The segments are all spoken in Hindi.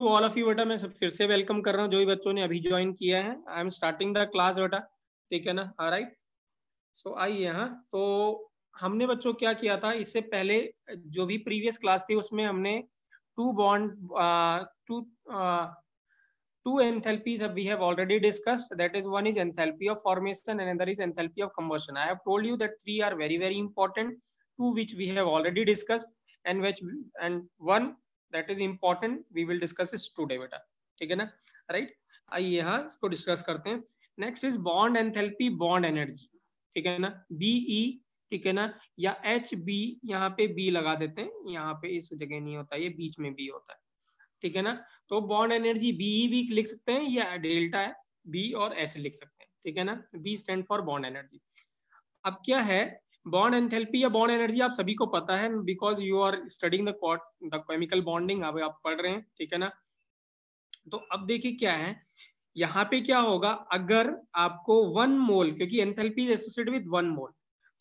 ऑल ऑफ यू बेटा, मैं सब फिर से वेलकम कर रहा हूँ जो भी बच्चों ने अभी ज्वाइन किया है। I am starting the class बेटा, ठीक है ना। ऑलराइट, सो आइए यहाँ। तो हमने बच्चों क्या किया था इससे पहले, जो भी प्रीवियस क्लास थी उसमें हमने two bond two two enthalpies we have already discussed. That is, one is enthalpy of formation and another is enthalpy of combustion. I have told you that three are very very important, two which we have already discussed and one that is important we will discuss is today beta, ठीक है ना। राइट, आइए यहाँ इसको डिस्कस करते हैं। Next is bond enthalpy, bond energy, ठीक है ना। बीई, ठीक है ना, या एच बी, यहाँ पे बी लगा देते हैं, यहाँ पे इस जगह नहीं होता, ये बीच में बी होता है, ठीक है ना। तो बॉन्ड एनर्जी बीई भी लिख सकते हैं या डेल्टा है बी और एच लिख सकते हैं, ठीक है ना। B stand for bond energy. अब क्या है बॉन्ड एंथैल्पी या बॉन्ड एनर्जी, आप सभी को पता है because you are studying the chemical bonding, अब आप पढ़ रहे हैं, ठीक है ना। तो अब देखिए क्या है यहाँ पे क्या होगा, अगर आपको 1 मोल, क्योंकि एंथैल्पी इज एसोसिएटेड विद 1 मोल,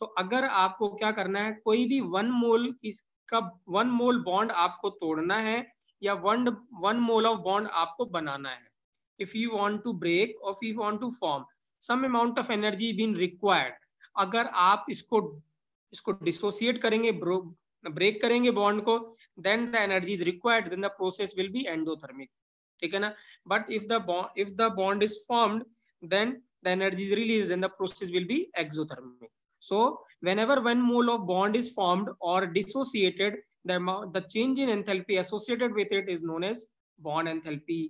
तो अगर आपको क्या करना है, कोई भी 1 मोल इसका 1 मोल बॉन्ड आपको तोड़ना है या 1 मोल ऑफ बॉन्ड आपको बनाना है, if you want to break और if you want to form some amount of energy been required. अगर आप इसको डिसोसिएट करेंगे, ब्रेक करेंगे बॉन्ड को, then the energy is required, then the process will be endothermic, ठीक है ना। But if the bond is formed, then the energy is released, then the process will be exothermic. So whenever 1 mole of bond is formed or dissociated, the change in enthalpy associated with it is known as bond enthalpy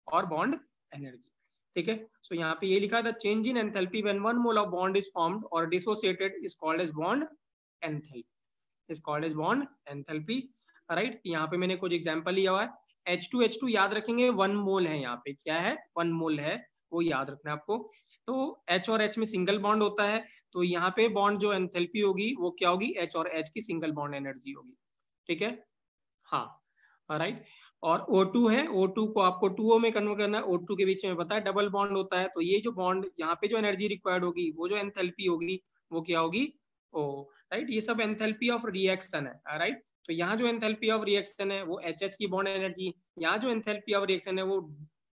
or bond energy, ठीक है। So यहाँ पे ये लिखा है the change in enthalpy when 1 mole of bond is formed or dissociated is called as bond enthalpy, is called as bond enthalpy, right। यहाँ पे मैंने कुछ एग्जांपल लिया हुआ है। H2 याद रखेंगे 1 मोल है, यहाँ पे क्या है 1 मोल है, वो याद रखना है आपको। तो H और H में सिंगल बॉन्ड होता है, तो यहाँ पे बॉन्ड जो एंथैल्पी होगी वो क्या होगी, H और H की सिंगल बॉन्ड एनर्जी होगी, ठीक है। हाँ, राइट। और O2 है, O2 को आपको 2O में कन्वर्ट करना है, O2 के बीच में पता है डबल बॉन्ड होता है, तो ये जो बॉन्ड यहाँ पे जो एनर्जी रिक्वायर्ड होगी, वो जो एंथैल्पी होगी वो क्या होगी, O, राइट। ये सब एंथैल्पी ऑफ रिएक्शन है, राइट। तो यहाँ जो एंथैल्पी ऑफ रिएक्शन है वो HH की बॉन्ड एनर्जी, यहाँ जो एंथैल्पी ऑफ रिएक्शन है वो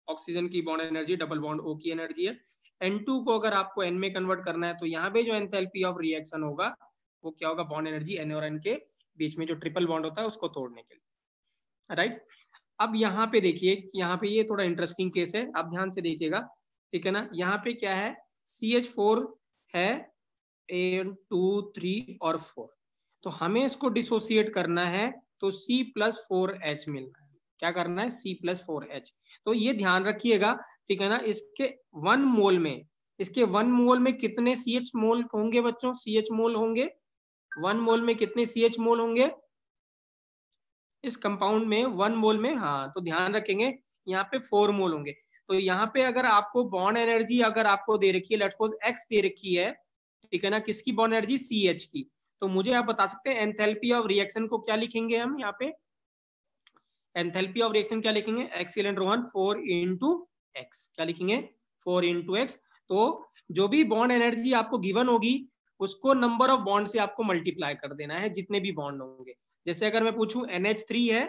ऑक्सीजन की bond energy, double bond O की एनर्जी है। N2 को अगर आपको N में कन्वर्ट करना है, तो यहाँ पे जो एंथैल्पी ऑफ रिएक्शन होगा वो क्या होगा, बॉन्ड एनर्जी N और N के बीच में जो ट्रिपल बॉन्ड होता है उसको तोड़ने के लिए, राइट। अब यहाँ पे देखिए, यहाँ पे ये थोड़ा इंटरेस्टिंग केस है, आप ध्यान से देखिएगा, ठीक है ना। यहाँ पे क्या है, CH4 है, 1 2 3 और 4, तो हमें इसको डिसोसिएट करना है, तो C+4H मिलना है। क्या करना है, C+4H। तो ये ध्यान रखिएगा, ठीक है ना। इसके 1 मोल में, इसके 1 मोल में कितने CH मोल होंगे बच्चों, CH मोल होंगे 1 मोल में, कितने CH मोल होंगे इस कंपाउंड में 1 मोल में, हाँ, तो ध्यान रखेंगे यहाँ पे 4 मोल होंगे। तो यहाँ पे अगर आपको बॉन्ड एनर्जी अगर आपको दे रखी है, लेट्स सपोज X दे रखी है, ठीक है ना, किसकी बॉन्ड एनर्जी, CH की, तो मुझे आप बता सकते हैं एंथैल्पी ऑफ रिएक्शन को क्या लिखेंगे हम यहाँ पे, एंथैल्पी ऑफ रिएक्शन क्या लिखेंगे, एक्सीलेंट रोहन 4 into X, क्या लिखेंगे 4 into X। तो जो भी बॉन्ड एनर्जी आपको गिवन होगी उसको नंबर ऑफ बॉन्ड से आपको मल्टीप्लाई कर देना है, जितने भी बॉन्ड होंगे। जैसे अगर मैं पूछूं NH3 है,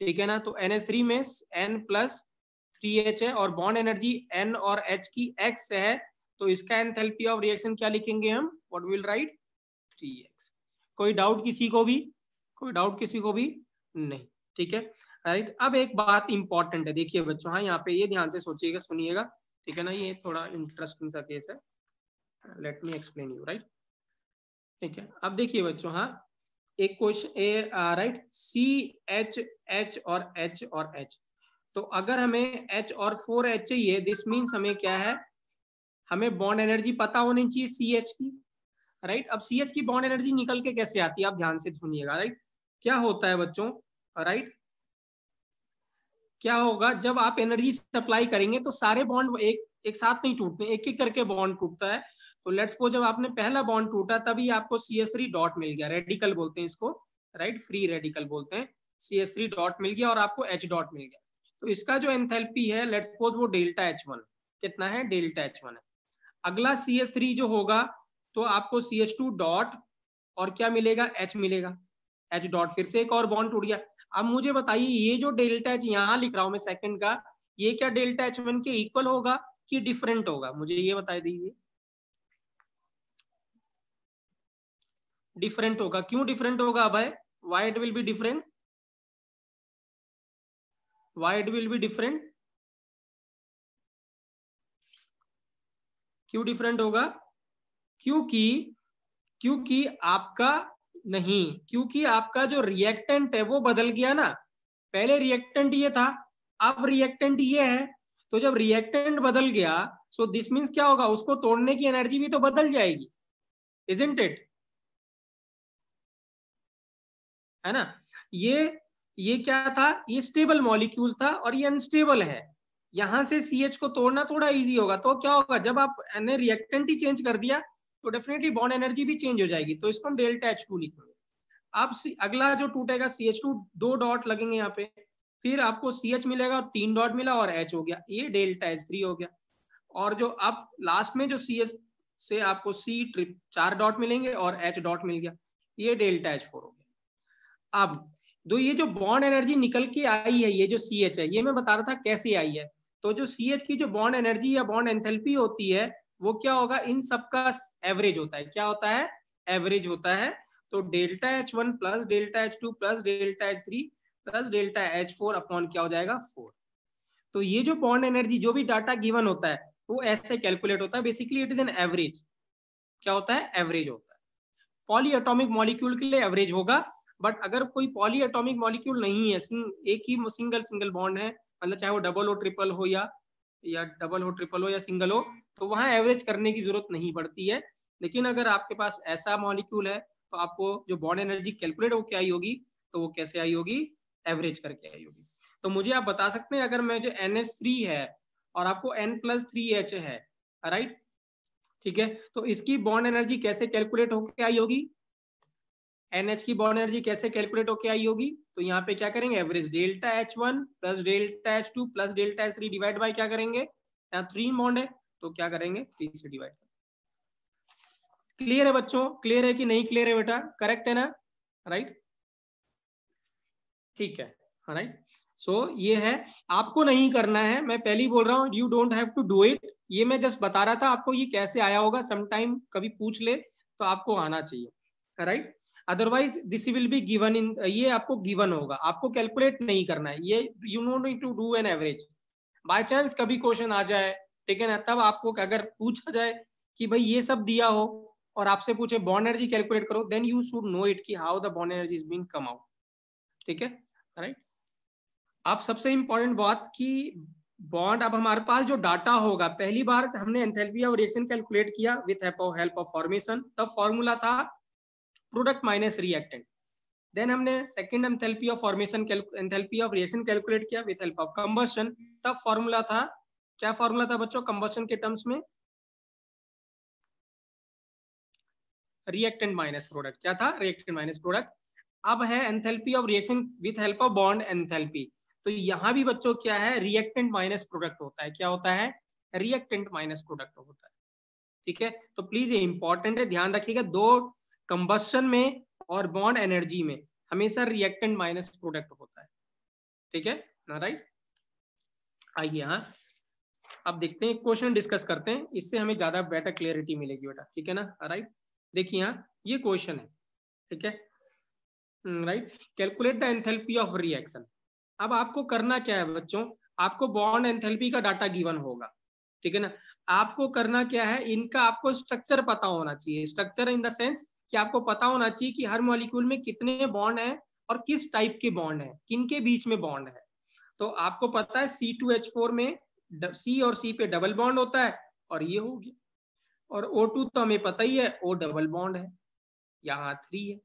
ठीक है ना, तो NH3 में N+3H है और बॉन्ड एनर्जी N और H की X है, तो इसका एंथैल्पी ऑफ रिएक्शन क्या लिखेंगे हम, व्हाट विल राइट 3X। कोई डाउट किसी को भी, कोई डाउट किसी को भी नहीं, ठीक है, राइट। अब एक बात इंपॉर्टेंट है, देखिए बच्चों, हाँ यहाँ पे ये ध्यान से सोचिएगा, सुनिएगा, ठीक है ना, ये थोड़ा इंटरेस्टिंग सा केस है, let me explain you, right, ठीक है। अब देखिए बच्चों, हाँ एक क्वेश्चन राइट, CH और H, तो अगर हमें H और 4H चाहिए, दिस मीन्स हमें क्या है, हमें बॉन्ड एनर्जी पता होनी चाहिए CH की, राइट। अब CH की बॉन्ड एनर्जी निकल के कैसे आती है, आप ध्यान से सुनिएगा, राइट। क्या होता है बच्चों, राइट, क्या होगा जब आप एनर्जी सप्लाई करेंगे तो सारे बॉन्ड एक साथ नहीं टूटते, एक एक करके बॉन्ड टूटता है। तो लेट्स सपोज जब आपने पहला बॉन्ड टूटा तभी आपको CH3 डॉट मिल गया, रेडिकल बोलते हैं इसको, राइट, फ्री रेडिकल बोलते हैं, CH3 डॉट मिल गया और आपको H डॉट मिल गया। तो इसका जो एंथैल्पी है लेट्स सपोज वो डेल्टा H1, कितना है, डेल्टा H1 है। अगला CH3 जो होगा तो आपको CH2 डॉट और क्या मिलेगा, H मिलेगा, H डॉट, फिर से एक और बॉन्ड टूट गया। अब मुझे बताइए ये जो डेल्टा एच यहाँ लिख रहा हूं मैं सेकंड का, ये क्या डेल्टा एच वन के इक्वल होगा कि डिफरेंट होगा, मुझे ये बता दीजिए। डिफरेंट होगा, क्यों डिफरेंट होगा भाई? Why it will be different? Why it will be different? क्यों डिफरेंट होगा? क्योंकि क्योंकि आपका नहीं, क्योंकि आपका जो रिएक्टेंट है वो बदल गया ना। पहले रिएक्टेंट ये था, अब रिएक्टेंट ये है। तो जब रिएक्टेंट बदल गया, सो दिस मीन्स क्या होगा, उसको तोड़ने की एनर्जी भी तो बदल जाएगी, इजंट इट? है ना? ये क्या था, ये स्टेबल मॉलिक्यूल था और ये अनस्टेबल है। यहां से CH को तोड़ना थोड़ा इजी होगा, तो क्या होगा, जब आप ने रिएक्टेंट ही चेंज कर दिया तो डेफिनेटली बॉन्ड एनर्जी भी चेंज हो जाएगी, तो इसको हम डेल्टा H2 लिखेंगे। अब अगला जो टूटेगा CH2, 2 डॉट लगेंगे यहाँ पे, फिर आपको CH मिलेगा, 3 डॉट मिला और H हो गया, ये डेल्टा H3 हो गया। और जो अब लास्ट में जो CH से आपको C ट्रिप 4 डॉट मिलेंगे और H डॉट मिल गया, ये डेल्टा H4 हो गया। अब दो ये जो बॉन्ड एनर्जी निकल के आई है, ये जो CH है, ये मैं बता रहा था कैसे आई है। तो जो CH की जो बॉन्ड एनर्जी या बॉन्ड एंथैल्पी होती है, वो क्या होगा, इन सबका एवरेज होता है। क्या होता है? एवरेज होता है। तो delta H1 plus delta H2 plus delta H3 plus delta H4 upon क्या हो जाएगा, 4। तो ये जो बॉन्ड एनर्जी, जो भी डाटा गिवन होता है, वो ऐसे कैलकुलेट होता है। Basically it is an average. क्या होता है? एवरेज होता है। पॉली एटॉमिक मॉलिक्यूल के लिए एवरेज होगा, बट अगर कोई पॉली एटॉमिक मॉलिक्यूल नहीं है, एक ही सिंगल बॉन्ड है, मतलब चाहे वो डबल हो, ट्रिपल हो, या डबल हो, ट्रिपल हो, या सिंगल हो, तो वहां एवरेज करने की जरूरत नहीं पड़ती है। लेकिन अगर आपके पास ऐसा मॉलिक्यूल है, तो आपको जो बॉन्ड एनर्जी कैलकुलेट होकर आई होगी, तो वो कैसे आई होगी, एवरेज करके आई होगी। तो मुझे आप बता सकते हैं, अगर मैं जो NH3 है और आपको N+3H है, राइट, ठीक है, तो इसकी बॉन्ड एनर्जी कैसे कैलकुलेट होकर आई होगी, NH की बॉन्ड एनर्जी कैसे कैलकुलेट होकर आई होगी? तो यहाँ पे क्या करेंगे, average delta H1 plus delta H2 plus delta H3 divide by क्या करेंगे, यहाँ 3 बॉन्ड है तो क्या करेंगे, 3 से डिवाइड। क्लियर है बच्चों? क्लियर है कि नहीं क्लियर है बेटा? करेक्ट है ना? राइट, ठीक है, राइट। सो ये है, आपको नहीं करना है, मैं पहले ही बोल रहा हूँ, you don't have to do it. ये मैं जस्ट बता रहा था आपको, ये कैसे आया होगा, समटाइम कभी पूछ ले तो आपको आना चाहिए, right. Otherwise this will be given in, ये आपको गिवन होगा, आपको कैलकुलेट नहीं करना है ये, you no need to do an average. By chance कभी क्वेश्चन आ जाए, ठीक है ना, तब आपको अगर पूछा जाए कि भाई ये सब दिया हो और आपसे पूछे बॉन्ड एनर्जी कैलकुलेट करो, then you should know it कि how the bond energy is being come out, ठीक है, राइट। अब सबसे इंपॉर्टेंट बात कि बॉन्ड, अब हमारे पास जो डाटा होगा, पहली बार हमने एंथैल्पी ऑफ रिएक्शन कैलकुलेट किया विथ हेल्प ऑफ फॉर्मेशन, तब फॉर्मूला था प्रोडक्ट माइनस रिएक्टेंट। देन हमने second enthalpy of formation, enthalpy of reaction calculate किया विथ हेल्प ऑफ कंबशन, तब फॉर्मूला था, क्या फॉर्मूला था बच्चों कंबशन के टर्म्स में, रिएक्टेंट माइनस प्रोडक्ट। क्या था? Reactant minus product. अब है enthalpy of reaction with help of bond enthalpy. तो यहां भी बच्चों क्या है, रिएक्टेंट माइनस प्रोडक्ट होता है। क्या होता है? रिएक्टेंट माइनस प्रोडक्ट होता है, ठीक है। तो प्लीज ये इंपॉर्टेंट है, ध्यान रखिएगा, दो कंबशन में और बॉन्ड एनर्जी में हमेशा रिएक्टेंट माइनस प्रोडक्ट होता है, ठीक है ना, राइट। आइए हाँ, अब देखते हैं क्वेश्चन डिस्कस करते हैं, इससे हमें ज्यादा बेटर क्लियरिटी मिलेगी बेटा, ठीक है ना, राइट। देखिए यहाँ ये क्वेश्चन है, ठीक है, right. Calculate the enthalpy of reaction. अब आपको करना क्या है बच्चों, आपको बॉन्ड एंथैल्पी का डाटा गिवन होगा, ठीक है ना। आपको करना क्या है, इनका आपको स्ट्रक्चर पता होना चाहिए। स्ट्रक्चर इन द सेंस कि आपको पता होना चाहिए कि हर मॉलिक्यूल में कितने बॉन्ड हैं और किस टाइप के बॉन्ड हैं, किन के बीच में बॉन्ड है। तो आपको पता है C2H4 में C और C पे डबल बॉन्ड होता है, और ये हो गया। और O2 तो हमें पता ही है, O डबल बॉन्ड है, यहाँ 3 है।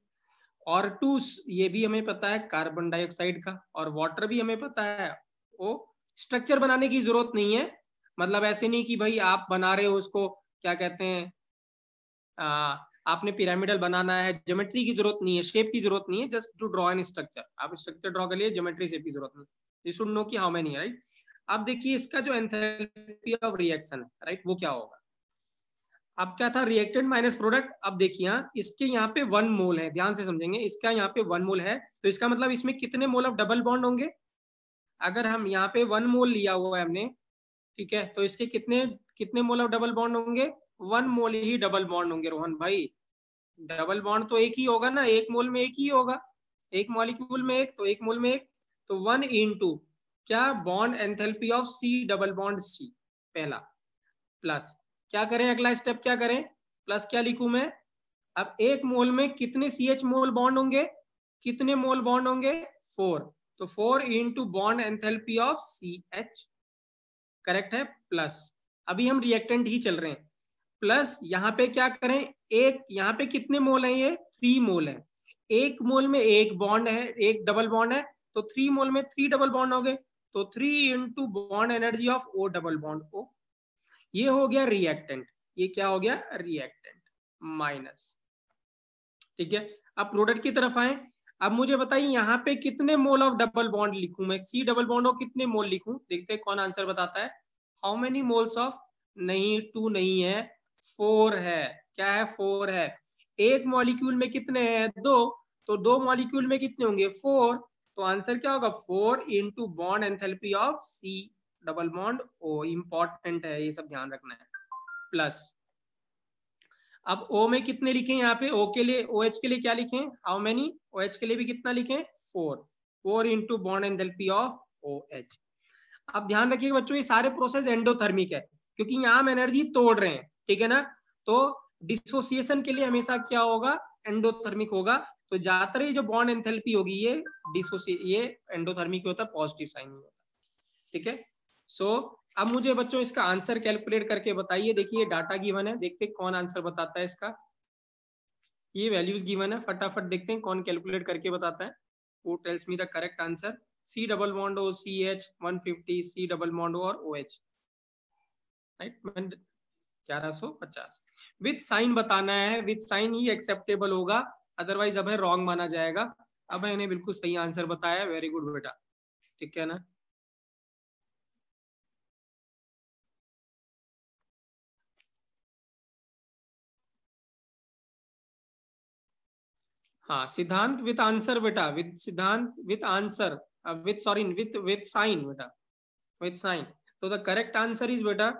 और 2 ये भी हमें पता है, कार्बन डाइऑक्साइड का। और वाटर भी हमें पता है। वो स्ट्रक्चर बनाने की जरूरत नहीं है, मतलब ऐसे नहीं कि भाई आप बना रहे हो उसको, क्या कहते हैं, आपने पिरामिडल बनाना है, ज्योमेट्री की जरूरत नहीं है, शेप की जरूरत नहीं है, just to draw an structure. आप स्ट्रक्चर ड्रॉ कर लिए, ज्योमेट्री शेप की जरूरत नहीं, यू शुड नो कि हाउ मेनी, राइट। अब देखिए इसका जो एंथैल्पी ऑफ रिएक्शन है, राइट, वो क्या होगा। अब क्या था, रिएक्टेंट माइनस प्रोडक्ट। अब देखिए यहाँ इसके यहाँ पे 1 मोल है, ध्यान से समझेंगे, इसका यहाँ पे 1 मोल है, तो इसका मतलब इसमें कितने मोल ऑफ डबल बॉन्ड होंगे। अगर हम यहाँ पे 1 मोल लिया हुआ है हमने, ठीक है, तो इसके कितने कितने मोल ऑफ डबल बॉन्ड होंगे, 1 मोल ही डबल बॉन्ड होंगे रोहन भाई। डबल बॉन्ड तो एक ही होगा ना, एक मोल में एक ही होगा, एक मॉलिक्यूल में एक, तो एक मोल में एक, तो 1 इंटू क्या, bond enthalpy of C double bond C, पहला, प्लस क्या करें, अगला स्टेप क्या करें, प्लस क्या लिखूं मैं, अब एक मोल में कितने CH मोल बॉन्ड होंगे, कितने मोल बॉन्ड होंगे, 4, तो 4 into bond enthalpy of CH, correct है, प्लस अभी हम रिएक्टेंट ही चल रहे हैं, प्लस यहाँ पे क्या करें, एक यहाँ पे कितने मोल है, ये 3 मोल है, एक मोल में एक बॉन्ड है, एक डबल बॉन्ड है, तो 3 मोल में 3 डबल बॉन्ड हो गए, तो 3 into bond energy of O double bond O, ये हो गया रिएक्टेंट, ये क्या हो गया, रिएक्टेंट माइनस, ठीक है। अब प्रोडक्ट की तरफ आए, अब मुझे बताइए यहाँ पे कितने मोल ऑफ डबल बॉन्ड लिखूं मैं, सी डबल बॉन्ड हो कितने मोल लिखूं, देखते हैं कौन आंसर बताता है। हाउ मेनी मोल्स ऑफ, नहीं 2 नहीं है, 4 है, क्या है, 4 है। एक मॉलिक्यूल में कितने हैं, 2, तो 2 मॉलिक्यूल में कितने होंगे, 4, तो आंसर क्या होगा, 4 into bond enthalpy of C double bond O, important है ये सब ध्यान रखना है, प्लस अब O में कितने लिखे यहाँ पे, O के लिए, OH के लिए क्या लिखें, हाउ मेनी, OH के लिए भी कितना लिखें, 4 into bond enthalpy of OH। अब ध्यान रखिए बच्चों, ये सारे प्रोसेस एंडोथर्मिक है, क्योंकि यहाँ हम एनर्जी तोड़ रहे हैं, ठीक है ना, तो डिसोसिएशन के लिए हमेशा क्या होगा, एंडोथर्मिक होगा, तो ज्यादातर ये जो बॉन्ड एंथैल्पी होगी ये ये एंडोथर्मिक होता है, पॉजिटिव साइन होता है, ठीक है। सो अब मुझे बच्चों इसका आंसर कैलकुलेट करके बताइए, देखिए डाटा गिवन है, देखते हैं कौन आंसर बताता है इसका, ये वैल्यूज गिवन है, फटाफट देखते हैं कौन कैलकुलेट करके बताता है। वो tells me the correct answer, C double bond O CH 150, C double bond O और OH, राइट, 1150 विथ साइन बताना है, विथ साइन ही एक्सेप्टेबल होगा, अदरवाइज अब रॉन्ग माना जाएगा। अब मैंने बिल्कुल सही आंसर बताया, वेरी गुड बेटा, ठीक है ना। हाँ, सिद्धांत विथ आंसर बेटा, with Siddhant with answer, with sorry with sign बेटा, विथ साइन, तो द करेक्ट आंसर इज बेटा,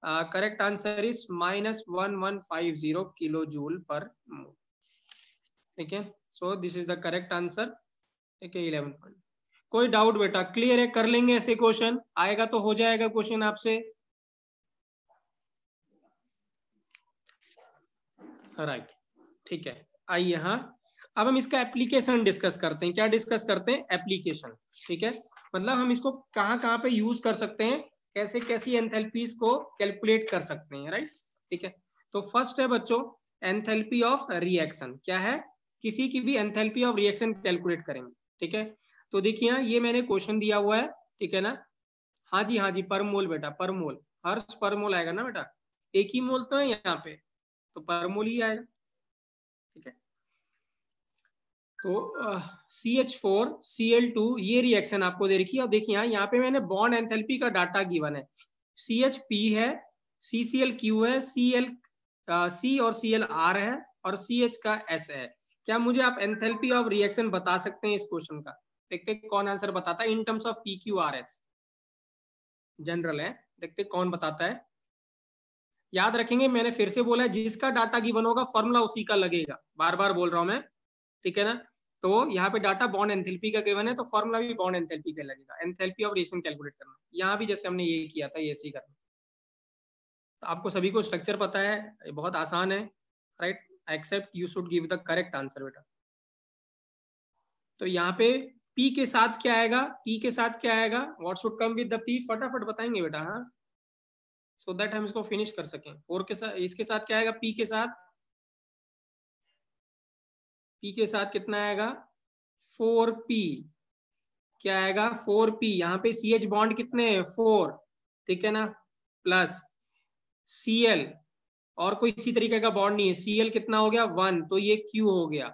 correct answer is -1150 kilo joule per mole, ठीक है। So this is the correct answer, ठीक है, 11 पॉइंट। कोई डाउट बेटा, क्लियर है, कर लेंगे ऐसे क्वेश्चन, आएगा तो हो जाएगा क्वेश्चन आपसे, राइट, ठीक है। आइए, हाँ, अब हम इसका एप्लीकेशन डिस्कस करते हैं, क्या डिस्कस करते हैं, एप्लीकेशन, ठीक है, मतलब हम इसको कहाँ कहाँ पे यूज कर सकते हैं, कैसे कैसी एंथैल्पीज को कैलकुलेट कर सकते हैं, राइट, ठीक है। तो फर्स्ट है बच्चों, एंथैल्पी ऑफ रिएक्शन, क्या है, किसी की भी एंथैल्पी ऑफ रिएक्शन कैलकुलेट करेंगे, ठीक है। तो देखिए ये मैंने क्वेश्चन दिया हुआ है, ठीक है ना, हाँ जी, हाँ जी, पर मोल बेटा, पर मोल, हर पर मोल आएगा ना बेटा, एक ही मोल तो है यहाँ पे, तो पर मोल ही आएगा, ठीक है। तो CH4Cl2 ये रिएक्शन आपको दे रखी है, और देखिए यहाँ पे मैंने बॉन्ड एंथैल्पी का डाटा गिवन है, CHP है, CCl_Q है, C और Cl_R है, और CH का S है। क्या मुझे आप एंथैल्पी ऑफ रिएक्शन बता सकते हैं इस क्वेश्चन का, देखते कौन आंसर बताता है in terms of PQRS, general है, देखते कौन बताता है। याद रखेंगे, मैंने फिर से बोला है, जिसका डाटा गिवन होगा फॉर्मूला उसी का लगेगा, बार बार बोल रहा हूं मैं, ठीक है ना। तो यहाँ पे डाटा बॉन्ड एंथैल्पी का गिवन है, तो फॉर्मूला भी बॉन्ड एंथैल्पी का लगेगा, एंथैल्पी ऑफ रिएक्शन कैलकुलेट करना, यहाँ भी जैसे हमने ये किया था ये ऐसे ही करना। तो आपको सभी को स्ट्रक्चर पता है, ये बहुत आसान है, right, except you should give the correct answer बेटा। तो यहाँ पे P के साथ क्या आएगा, P के साथ क्या आएगा, what should come with the P, फटाफट बताएंगे बेटा, हाँ, सो दैट हम इसको फिनिश कर सकें। 4 के साथ, इसके साथ क्या आएगा, P के साथ, P के साथ कितना आएगा, 4P, क्या आएगा, 4P, यहाँ पे CH बॉन्ड कितने हैं, 4, ठीक है ना, प्लस Cl, और कोई इसी तरीके का बॉन्ड नहीं है, Cl कितना हो गया, 1, तो ये Q हो गया,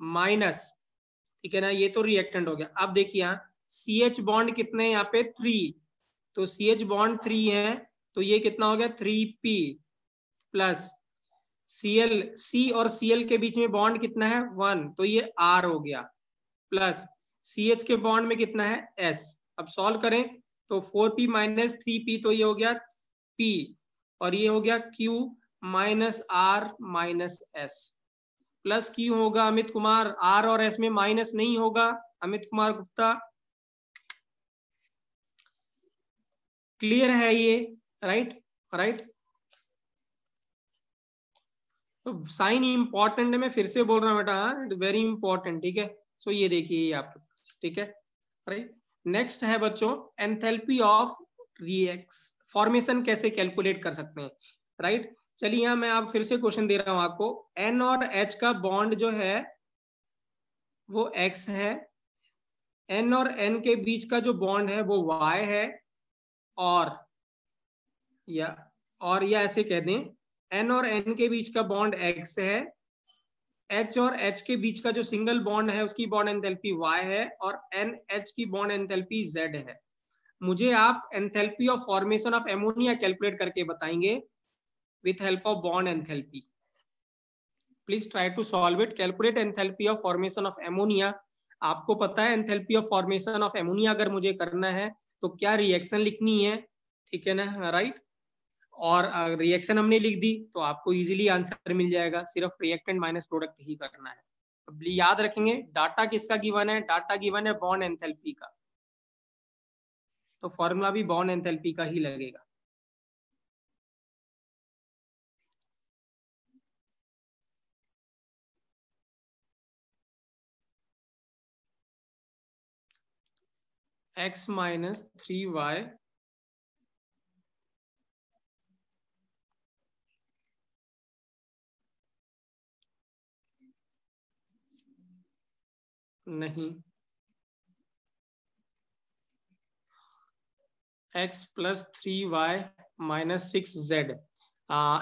माइनस, ठीक है ना, ये तो रिएक्टेंट हो गया। अब देखिए यहाँ CH बॉन्ड कितने हैं यहाँ पे, 3, तो CH बॉन्ड 3 है, तो ये कितना हो गया 3p प्लस Cl, C और Cl के बीच में बॉन्ड कितना है 1, तो ये R हो गया, प्लस CH के बॉन्ड में कितना है S। अब सॉल्व करें तो 4p माइनस 3p, तो ये हो गया P और ये हो गया Q minus R minus S, plus Q होगा अमित कुमार, R और S में माइनस नहीं होगा अमित कुमार गुप्ता। क्लियर है ये? Right right. तो साइन इंपॉर्टेंट है, मैं फिर से बोल रहा हूँ बेटा, वेरी इंपॉर्टेंट, ठीक है। सो ये देखिए ये आपके पास, ठीक है राइट। नेक्स्ट है बच्चों एंथैल्पी ऑफ रिएक्स फॉर्मेशन कैसे कैलकुलेट कर सकते हैं, राइट। चलिए यहाँ मैं आप फिर से क्वेश्चन दे रहा हूँ आपको, N और H का बॉन्ड जो है वो X है, N और N के बीच का जो बॉन्ड है वो Y है, और या ऐसे कह दें N और N के बीच का बॉन्ड X है, H और H के बीच का जो सिंगल बॉन्ड है उसकी बॉन्ड एंथैल्पी Y है, और NH की बॉन्ड एंथैल्पी Z है। मुझे आप enthalpy of formation of ammonia calculate करके बताएंगे with help of bond enthalpy. Please try to solve it, calculate enthalpy of formation of ammonia. आपको पता है enthalpy of formation of ammonia अगर मुझे करना है तो क्या रिएक्शन लिखनी है, ठीक है ना, राइट। और रिएक्शन हमने लिख दी तो आपको इजीली आंसर मिल जाएगा, सिर्फ रिएक्टेंट माइनस प्रोडक्ट ही करना है। अब याद रखेंगे डाटा किसका गिवन है, डाटा गिवन है बॉन्ड एंथैल्पी का, तो फॉर्मूला भी बॉन्ड एंथैल्पी का ही लगेगा। x माइनस 3y नहीं, x plus 3y minus 6z।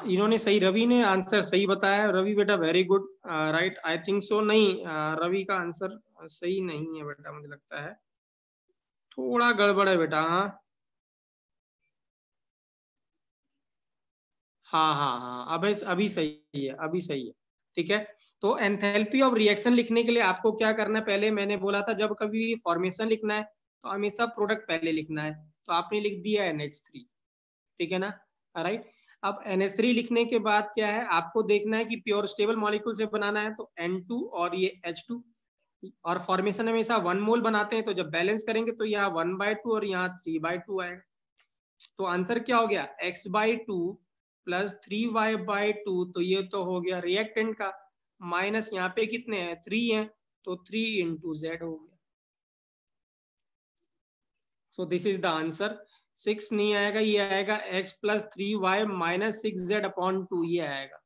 इन्होंने सही, रवि ने आंसर सही बताया, रवि बेटा very good, right. I think so नहीं, रवि का आंसर सही नहीं है बेटा, मुझे लगता है थोड़ा गड़बड़ है बेटा। हाँ अभी सही है, अभी सही है, ठीक है। तो एंथैल्पी ऑफ रिएक्शन लिखने के लिए आपको क्या करना है, पहले मैंने बोला था जब कभी फॉर्मेशन लिखना है तो हमेशा प्रोडक्ट पहले लिखना है, तो आपने लिख दिया NH3, ठीक है ना, राइट। अब NH3 लिखने के बाद क्या है, आपको देखना है कि प्योर स्टेबल मॉलिक्यूल से बनाना है, तो N2 और ये H2, और फॉर्मेशन हमेशा 1 मोल बनाते हैं, तो जब बैलेंस करेंगे तो यहाँ 1/2 और यहाँ 3/2 आएगा। तो आंसर क्या हो गया x/2 प्लस 3y/2, तो ये तो हो गया रिएक्टेंट का, माइनस यहाँ पे कितने हैं 3 हैं, तो 3 × Z हो गया। सो दिस इज द आंसर। 6 नहीं आएगा, ये आएगा x plus 3y minus 6z/2, ये आएगा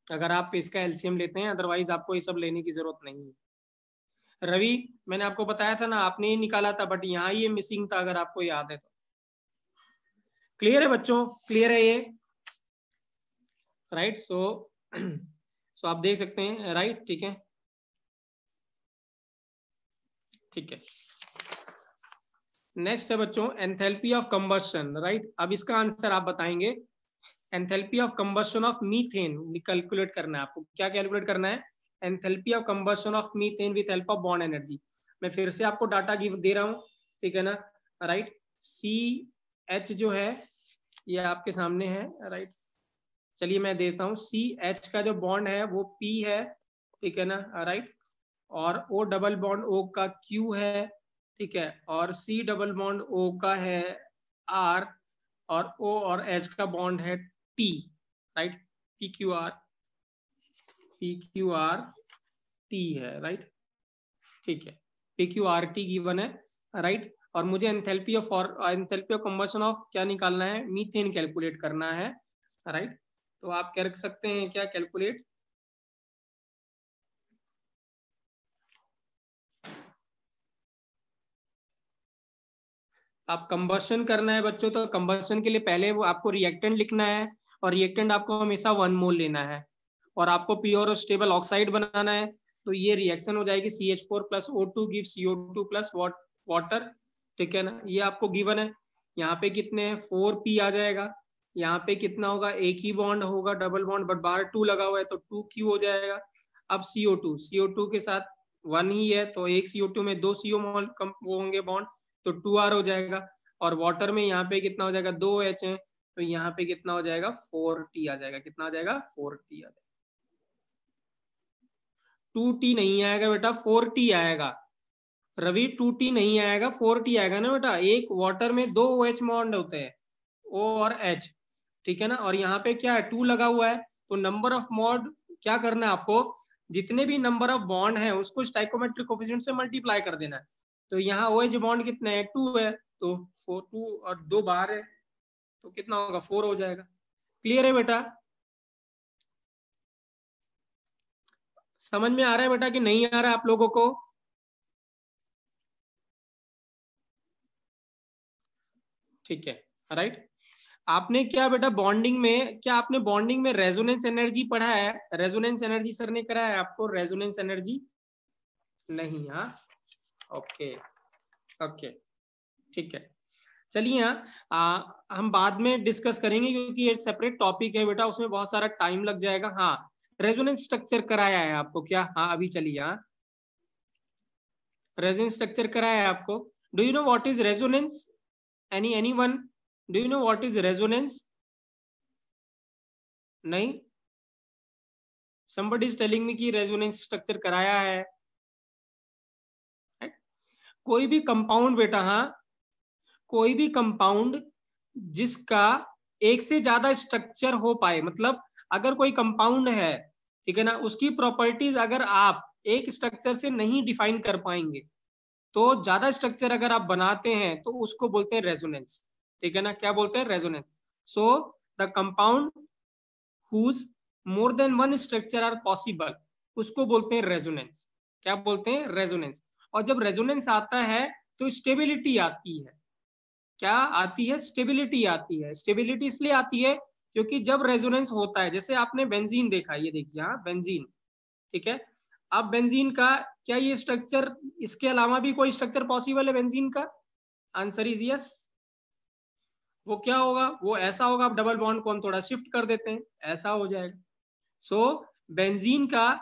अगर आप इसका एलसीएम लेते हैं, अदरवाइज आपको ये सब लेने की जरूरत नहीं है। रवि मैंने आपको बताया था ना, आपने ही निकाला था, बट यहाँ ये मिसिंग था, अगर आपको याद है तो। क्लियर है बच्चों, क्लियर है ये, राइट। सो आप देख सकते हैं, राइट, ठीक है, ठीक है। नेक्स्ट है बच्चों एंथैल्पी ऑफ कंबशन, राइट। अब इसका आंसर आप बताएंगे, enthalpy of combustion of methane calculate करना है आपको। क्या कैलकुलेट करना है, enthalpy of combustion of methane with help of bond energy. मैं फिर से आपको डाटा गिव दे रहा हूँ, ठीक है ना, राइट। CH जो है ये आपके सामने है, राइट। चलिए मैं देता हूँ, CH का जो बॉन्ड है वो P है, ठीक है ना, राइट। और O डबल बॉन्ड O का Q है, ठीक है, और C डबल बॉन्ड O का है R, और O और H का बॉन्ड है T, राइट। PQR T है, राइट, ठीक है, PQRT गिवन है, राइट। और मुझे एंथैल्पी ऑफ कंबशन ऑफ क्या निकालना है, मीथेन कैलकुलेट करना है, राइट। तो आप कर सकते हैं क्या कैलकुलेट, आप कंबशन करना है बच्चों, तो कंबशन के लिए पहले वो आपको रिएक्टेंट लिखना है, और रिएक्टेंट आपको हमेशा 1 मोल लेना है, और आपको प्योर और स्टेबल ऑक्साइड बनाना है, तो ये रिएक्शन हो जाएगी CH4 + O2 give CO2 + water, ठीक है ना, ये आपको गिवन है। यहाँ पे कितने हैं 4p आ जाएगा। यहाँ पे कितना होगा, एक ही बॉन्ड होगा डबल बॉन्ड, बट बाहर 2 लगा हुआ है तो 2q हो जाएगा। अब CO2 के साथ 1 ही है तो एक CO2 में 2 CO वो होंगे बॉन्ड, तो 2r हो जाएगा। और वाटर में यहाँ पे कितना हो जाएगा, 2H है तो यहाँ पे कितना हो जाएगा 4t आ जाएगा। कितना आ जाएगा 4t आ जाएगा। 2t नहीं आएगा बेटा, 4t आएगा। रवि 2t नहीं आएगा, 4t आएगा ना बेटा। एक वाटर में 2 OH बॉन्ड होते हैं, O और H, ठीक है ना। और यहाँ पे क्या है 2 लगा हुआ है, तो नंबर ऑफ मॉड क्या करना है आपको, जितने भी नंबर ऑफ बॉन्ड है उसको स्टाइकोमेट्रिक कोफिशिएंट से मल्टीप्लाई कर देना है। तो यहाँ OH बॉन्ड कितने हैं 2 है, तो 2 और 2 बाहर है तो कितना होगा 4 हो जाएगा। क्लियर है बेटा, समझ में आ रहा है बेटा कि नहीं आ रहा है आप लोगों को? ठीक है, राइट। आपने क्या बेटा बॉन्डिंग में, क्या आपने बॉन्डिंग में रेजोनेंस एनर्जी पढ़ा है? रेजोनेंस एनर्जी सर ने कराया है आपको रेजोनेंस एनर्जी? नहीं, हाँ, ओके ओके, ठीक है। चलिए यहाँ हम बाद में डिस्कस करेंगे क्योंकि ये सेपरेट टॉपिक है बेटा, उसमें बहुत सारा टाइम लग जाएगा। हाँ, रेजोनेंस स्ट्रक्चर कराया है आपको क्या? हाँ अभी चलिए, हाँ रेजोनेंस स्ट्रक्चर कराया है आपको। Do you know what is resonance? Anyone, do you know what is resonance? नहीं, somebody is telling me कि रेजोनेंस स्ट्रक्चर कराया है। कोई भी कंपाउंड बेटा, हाँ कोई भी कंपाउंड जिसका एक से ज्यादा स्ट्रक्चर हो पाए, मतलब अगर कोई कंपाउंड है, ठीक है ना, उसकी प्रॉपर्टीज अगर आप एक स्ट्रक्चर से नहीं डिफाइन कर पाएंगे, तो ज्यादा स्ट्रक्चर अगर आप बनाते हैं तो उसको बोलते हैं रेजोनेंस, ठीक है ना। क्या बोलते हैं? Resonance. So the compound whose more than one structure are possible, उसको बोलते हैं रेजोनेंस। क्या बोलते हैं? रेजोनेंस। और जब रेजोनेंस आता है तो स्टेबिलिटी आती है। क्या आती है? स्टेबिलिटी आती है। स्टेबिलिटी इसलिए आती है क्योंकि जब रेजोनेंस होता है, जैसे आपने बेंजीन देखा, ये देखिए हाँ बेंजीन, ठीक है। अब बेंजीन का क्या ये स्ट्रक्चर, इसके अलावा भी कोई स्ट्रक्चर पॉसिबल है बेंजीन का? Answer is yes. वो क्या होगा? वो ऐसा होगा, आप डबल बॉन्ड को हम थोड़ा शिफ्ट कर देते हैं, ऐसा हो जाएगा। सो बेंजीन का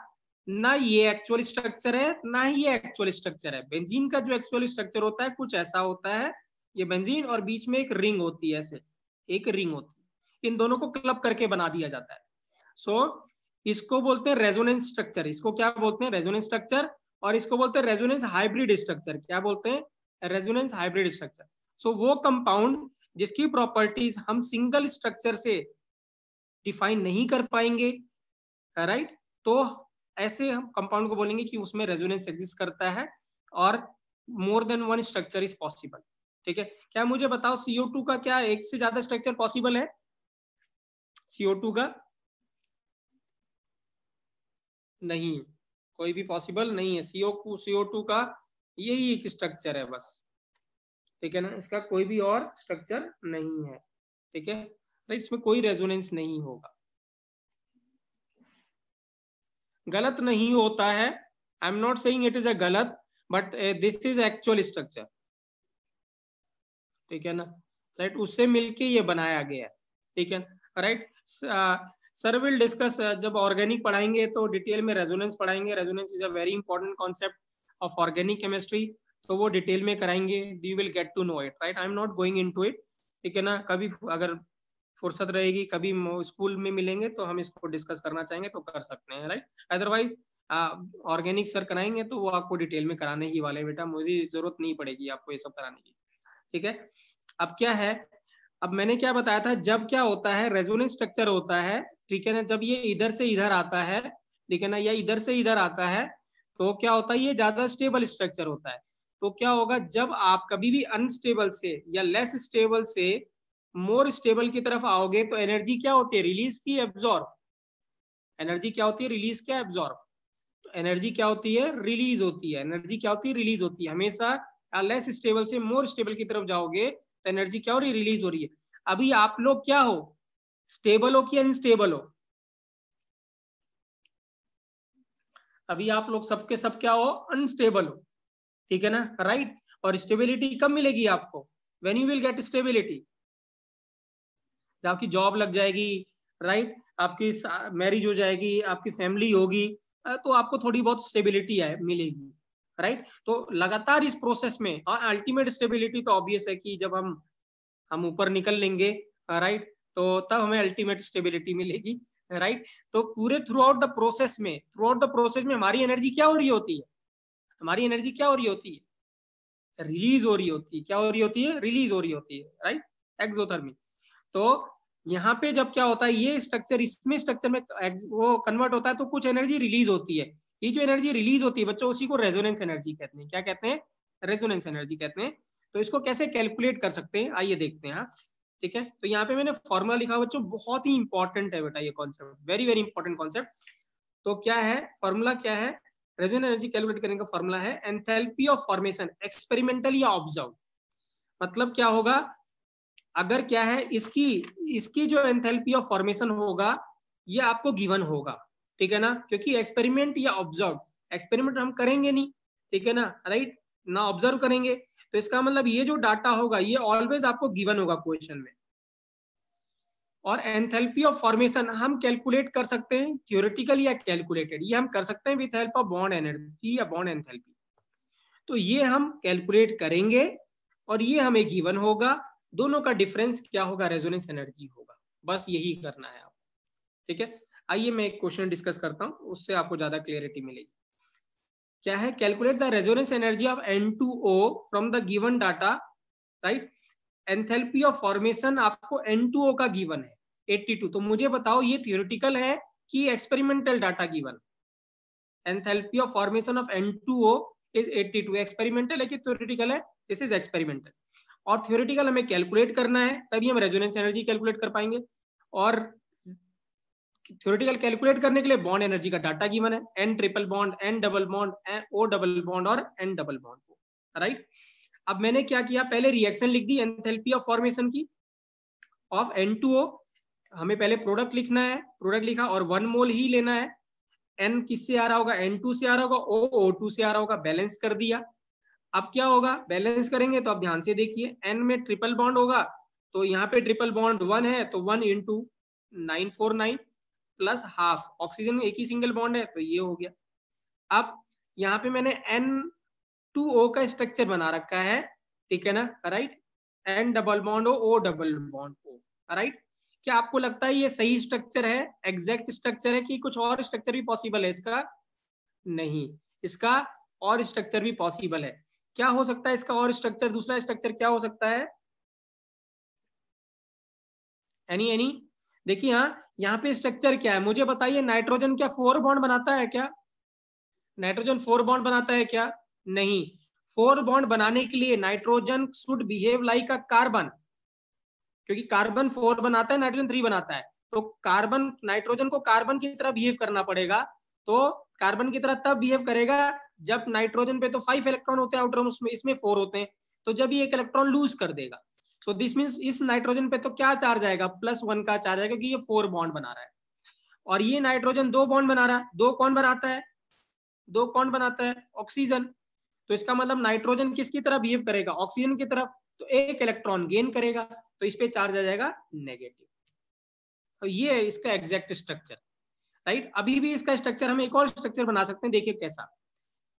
ना ये एक्चुअल स्ट्रक्चर है ना ही ये एक्चुअल स्ट्रक्चर है। बेंजीन का जो एक्चुअल स्ट्रक्चर होता है कुछ ऐसा होता है, ये बेंजीन, और बीच में एक रिंग होती है, ऐसे एक रिंग होती है, इन दोनों को क्लब करके बना दिया जाता है। सो इसको बोलते हैं रेजोनेंस स्ट्रक्चर। इसको क्या बोलते हैं? Resonance structure. और इसको बोलते हैं रेजोनेंस हाइब्रिड स्ट्रक्चर। क्या बोलते हैं? Resonance hybrid structure. सो वो कंपाउंड जिसकी प्रॉपर्टीज हम सिंगल स्ट्रक्चर से डिफाइन नहीं कर पाएंगे, राइट, तो ऐसे हम कंपाउंड को बोलेंगे कि उसमें रेजोनेंस एग्जिस्ट करता है और मोर than one structure is possible, ठीक है। क्या मुझे बताओ CO2 का क्या एक से ज्यादा स्ट्रक्चर पॉसिबल है? CO2 का नहीं, कोई भी पॉसिबल नहीं है। CO2 का यही एक स्ट्रक्चर है बस, ठीक है ना, इसका कोई भी और स्ट्रक्चर नहीं है, ठीक है, राइट। इसमें कोई रेजोनेंस नहीं होगा। गलत नहीं होता है, I am not saying it is a गलत, but this is actual structure, ठीक है ना, राइट। उससे मिलके ये बनाया गया है, ठीक है, राइट। सर विल डिस्कस, जब ऑर्गेनिक पढ़ाएंगे तो डिटेल में रेजोनेंस पढ़ाएंगे। Resonance is a very important concept of organic chemistry, तो वो डिटेल में कराएंगे, you will get to know it, right. I am not going into it, ठीक है ना। कभी अगर फुर्सत रहेगी, कभी स्कूल में मिलेंगे तो हम इसको डिस्कस करना चाहेंगे तो कर सकते हैं, राइट। अदरवाइज ऑर्गेनिक सर कराएंगे तो वो आपको डिटेल में कराने ही वाले, बेटा मुझे जरूरत नहीं पड़ेगी आपको ये सब कराने की, ठीक है। अब क्या है, अब मैंने क्या बताया था, जब क्या होता है रेजोनेंस स्ट्रक्चर होता है, ठीक है ना, जब ये इधर से इधर आता है, ठीक है ना, या इधर से इधर आता है, तो क्या होता है, ये ज्यादा स्टेबल स्ट्रक्चर होता है। तो क्या होगा, जब आप कभी भी अनस्टेबल से या लेस स्टेबल से मोर स्टेबल की तरफ आओगे तो एनर्जी क्या होती है, रिलीज की एब्जॉर्ब। एनर्जी क्या होती है, रिलीज क्या, एब्जॉर्ब। तो एनर्जी क्या होती है, रिलीज होती है। एनर्जी क्या होती है, रिलीज होती है। हमेशा लेस स्टेबल से मोर स्टेबल की तरफ जाओगे तो एनर्जी क्या हो रही है, रिलीज हो रही है। अभी आप लोग क्या हो, स्टेबल हो कि अनस्टेबल हो? अभी आप लोग सबके सब क्या हो, अनस्टेबल हो, ठीक है ना, राइट। और स्टेबिलिटी कब मिलेगी आपको, when you will gate stability, जब आपकी जॉब लग जाएगी, राइट, आपकी मैरिज हो जाएगी, आपकी फैमिली होगी, तो आपको थोड़ी बहुत स्टेबिलिटी मिलेगी, राइट। तो लगातार इस प्रोसेस में, और अल्टीमेट स्टेबिलिटी तो ऑब्वियस है कि जब हम ऊपर निकल लेंगे, राइट, तो तब हमें अल्टीमेट स्टेबिलिटी मिलेगी, राइट। तो पूरे थ्रू आउट द प्रोसेस में हमारी एनर्जी क्या हो रही होती है, हमारी एनर्जी क्या हो रही होती है, रिलीज हो रही होती है। क्या हो रही होती है, रिलीज हो रही होती है, राइट, एक्सोथर्मी। तो यहाँ पे जब क्या होता है, ये स्ट्रक्चर, इसमें स्ट्रक्चर में वो कन्वर्ट होता है, तो कुछ एनर्जी रिलीज होती है। ये जो एनर्जी रिलीज होती है बच्चों, उसी को रेजोनेंस एनर्जी कहते हैं। क्या कहते हैं, रेजोनेंस एनर्जी कहते हैं। तो इसको कैसे कैलकुलेट कर सकते हैं, आइए देखते हैं। ठीक है, तो यहाँ पे मैंने फॉर्मूला लिखा बच्चों, बहुत ही इंपॉर्टेंट है बेटा ये concept, very very important concept. तो क्या है फॉर्मूला, क्या है, रेजोनेंस एनर्जी कैलकुलेट करने का फॉर्मूला है एंथैल्पी ऑफ फॉर्मेशन एक्सपेरिमेंटल या ऑब्जर्व। मतलब क्या होगा, अगर क्या है, इसकी जो एंथैल्पी ऑफ फॉर्मेशन होगा ये आपको गिवन होगा, ठीक है ना, क्योंकि एक्सपेरिमेंट या ऑब्जर्व, एक्सपेरिमेंट हम करेंगे नहीं, ठीक है ना, राइट, ना ऑब्जर्व करेंगे, तो इसका मतलब ये जो डाटा होगा ये ऑलवेज आपको गिवन होगा क्वेश्चन में। और एंथैल्पी ऑफ फॉर्मेशन हम कैलकुलेट कर सकते हैं थ्योरेटिकल या कैलकुलेटेड, ये हम कर सकते हैं with help of bond energy या बॉन्ड एंथैल्पी। तो ये हम कैलकुलेट करेंगे और ये हमें गिवन होगा, दोनों का डिफरेंस क्या होगा, रेजोनेंस एनर्जी होगा। बस यही करना है आपको, ठीक है। आइए मैं एक क्वेश्चन डिस्कस करता हूं, उससे आपको ज्यादा क्लियरिटी मिलेगी। क्या है, calculate the resonance energy of N2O from the given data, right. Enthalpy of formation आपको N2O का गिवन है 82। तो मुझे बताओ ये थियोरेटिकल है कि experimental data given. Enthalpy of formation of N2O is 82, experimental है कि थ्योरेटिकल है, दिस इज एक्सपेरिमेंटल। और थ्योरेटिकल हमें कैलकुलेट करना है, तभी हम रेजोनेंस एनर्जी कैलकुलेट कर पाएंगे। और थ्योरेटिकल कैलकुलेट करने के लिए बॉन्ड एनर्जी का डाटा गिवन है, N triple bond, N double bond, O double bond और N डबल बॉन्ड, राइट। अब मैंने क्या किया, पहले रिएक्शन लिख दी एंथैल्पी ऑफ फॉर्मेशन की ऑफ N2O। हमें पहले प्रोडक्ट लिखना है, प्रोडक्ट लिखा और 1 मोल ही लेना है। N किससे आ रहा होगा, N2 से आ रहा होगा, O O2 से आ रहा होगा, बैलेंस कर दिया। अब क्या होगा, बैलेंस करेंगे तो अब ध्यान से देखिए, N में ट्रिपल बॉन्ड होगा, तो यहाँ पे ट्रिपल बॉन्ड 1 है, तो 1 इंटू 949 प्लस हाफ, ऑक्सीजन में एक ही सिंगल बॉन्ड है, तो ये हो गया। अब यहाँ पे मैंने N2O का स्ट्रक्चर बना रखा है, ठीक है ना, right, N double bond O double bond O, right. क्या आपको लगता है ये सही स्ट्रक्चर है, एग्जैक्ट स्ट्रक्चर है, कि कुछ और स्ट्रक्चर भी पॉसिबल है इसका? नहीं, इसका और स्ट्रक्चर भी पॉसिबल है। क्या हो सकता है इसका और स्ट्रक्चर, दूसरा स्ट्रक्चर क्या हो सकता है? एनी देखिए, यहाँ पे स्ट्रक्चर क्या है मुझे बताइए। नाइट्रोजन क्या 4 बॉन्ड बनाता है क्या? नाइट्रोजन 4 बॉन्ड बनाता है क्या? नहीं। 4 बॉन्ड बनाने के लिए nitrogen should behave like a carbon, क्योंकि कार्बन 4 बनाता है, नाइट्रोजन 3 बनाता है। तो कार्बन, नाइट्रोजन को कार्बन की तरह बिहेव करना पड़ेगा। तो कार्बन की तरह तब बिहेव करेगा जब नाइट्रोजन पे तो 5 इलेक्ट्रॉन होते हैं आउटर, उसमें इसमें 4 होते हैं, तो जब ये एक इलेक्ट्रॉन लूज कर देगा, सो दिस मीन्स इस नाइट्रोजन पे तो क्या चार्ज आएगा, +1 का चार्ज आएगा, क्योंकि ये 4 बॉन्ड बना रहा है। और ये नाइट्रोजन 2 बॉन्ड बना रहा है, 2 कौन बनाता है? 2 कौन बनाता है? ऑक्सीजन। तो इसका मतलब नाइट्रोजन किसकी तरह बिहेव करेगा? ऑक्सीजन की तरफ, तो एक इलेक्ट्रॉन गेन करेगा, तो इस पे चार्ज आ जाएगा नेगेटिव। तो ये है इसका एग्जैक्ट स्ट्रक्चर, राइट। अभी भी इसका स्ट्रक्चर हम एक और स्ट्रक्चर बना सकते हैं, देखिए कैसा।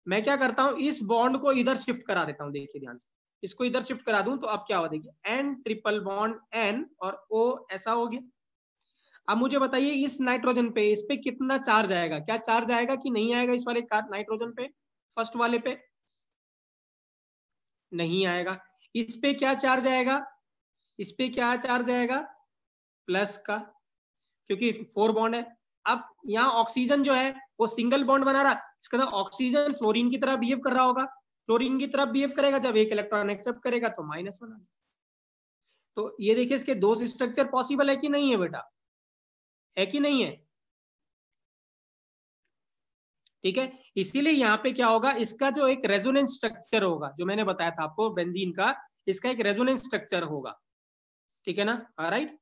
मैं क्या करता हूं, इस बॉन्ड को इधर शिफ्ट करा देता हूं, देखिए ध्यान से, इसको इधर शिफ्ट करा दूं तो अब क्या हो, देखिए N ट्रिपल बॉन्ड N और O ऐसा हो गया। अब मुझे बताइए इस नाइट्रोजन पे, इस पे कितना चार्ज आएगा, क्या चार्ज आएगा कि नहीं आएगा इस वाले नाइट्रोजन पे, फर्स्ट वाले पे? नहीं आएगा। इस पे क्या चार्ज आएगा? इस पे क्या चार्ज आएगा? प्लस का, क्योंकि 4 बॉन्ड है। अब यहाँ ऑक्सीजन जो है वो सिंगल बॉन्ड बना रहा, इसका मतलब ऑक्सीजन फ्लोरीन की तरह बिहेव कर रहा होगा, फ्लोरीन की तरफ बिहेव करेगा, जब एक इलेक्ट्रॉन एक्सेप्ट करेगा तो माइनस बना। तो ये देखिए इसके 2 स्ट्रक्चर पॉसिबल है कि नहीं है बेटा, है कि नहीं है? ठीक है, इसीलिए यहाँ पे क्या होगा, इसका जो एक रेजोनेंस स्ट्रक्चर होगा, जो मैंने बताया था आपको बेंजीन का, इसका एक रेजोनेंस स्ट्रक्चर होगा, ठीक है ना, राइट।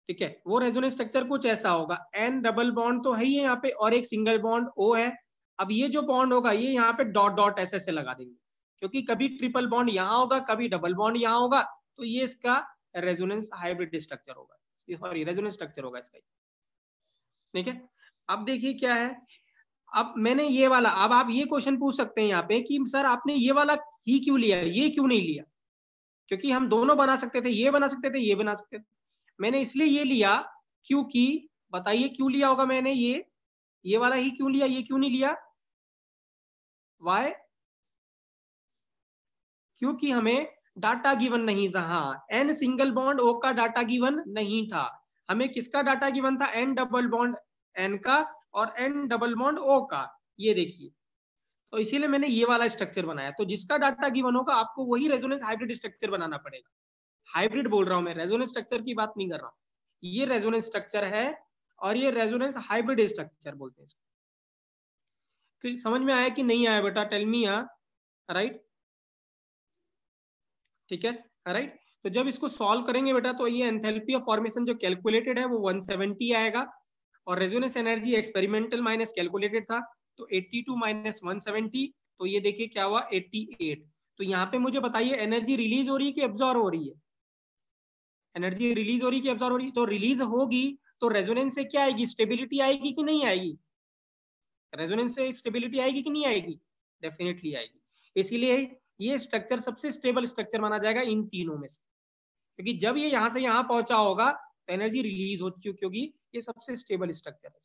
ठीक है, वो रेजोनेंस स्ट्रक्चर कुछ ऐसा होगा, N डबल बॉन्ड तो है ही है यहाँ पे, और एक सिंगल बॉन्ड O है। अब ये जो बॉन्ड होगा ये यहाँ पे डॉट डॉट ऐसे लगा देंगे, क्योंकि कभी ट्रिपल बॉन्ड यहाँ होगा, कभी डबल बॉन्ड यहाँ होगा, तो ये इसका रेजोनेंस हाइब्रिड स्ट्रक्चर होगा, सॉरी रेजोनेंस स्ट्रक्चर होगा इसका। ठीक है, अब देखिए क्या है, अब मैंने ये वाला, अब आप ये क्वेश्चन पूछ सकते हैं यहाँ पे कि सर आपने ये वाला ही क्यों लिया, ये क्यों नहीं लिया, क्योंकि हम दोनों बना सकते थे, ये बना सकते थे, ये बना सकते थे। मैंने इसलिए ये लिया क्योंकि, बताइए क्यों लिया होगा मैंने ये वाला ही क्यों लिया, ये क्यों नहीं लिया, वाई, क्योंकि हमें डाटा गिवन नहीं था। हाँ, एन सिंगल बॉन्ड ओ का डाटा गिवन नहीं था, हमें किसका डाटा गिवन था, एन डबल बॉन्ड एन का और एन डबल बॉन्ड ओ का, ये देखिए, तो इसीलिए मैंने ये वाला स्ट्रक्चर बनाया। तो जिसका डाटा गिवन होगा आपको वही रेजोनेंस हाइब्रिड स्ट्रक्चर बनाना पड़ेगा। हाइब्रिड बोल रहा हूं मैं, रेजोनेंस स्ट्रक्चर की बात नहीं कर रहा हूं, ये रेजोनेंस स्ट्रक्चर है और ये रेजोनेंस हाइब्रिड स्ट्रक्चर बोलते हैं। तो समझ में आया कि नहीं आया बेटा, टेल मी, राइट, ठीक है, राइट। तो जब इसको सॉल्व करेंगे बेटा तो ये एंथैल्पी ऑफ फॉर्मेशन जो कैलकुलेटेड है वो 170 आएगा, और resonance energy experimental minus calculated था, तो 82 माइनस 170, तो ये देखिए क्या हुआ, 88। तो यहाँ पे मुझे बताइए एनर्जी रिलीज हो रही है कि एब्जॉर्ब हो रही है, एनर्जी रिलीज हो रही है कि एब्जॉर्ब हो रही है, तो रिलीज होगी तो रेजोनेंस से क्या आएगी, स्टेबिलिटी आएगी कि नहीं आएगी, रेजोनेंस से स्टेबिलिटी आएगी कि नहीं आएगी, डेफिनेटली आएगी। इसीलिए ये स्ट्रक्चर सबसे स्टेबल स्ट्रक्चर माना जाएगा इन तीनों में से, क्योंकि जब ये यहां से यहां पहुंचा होगा तो एनर्जी रिलीज हो चुकी होगी, ये सबसे स्टेबल स्ट्रक्चर है।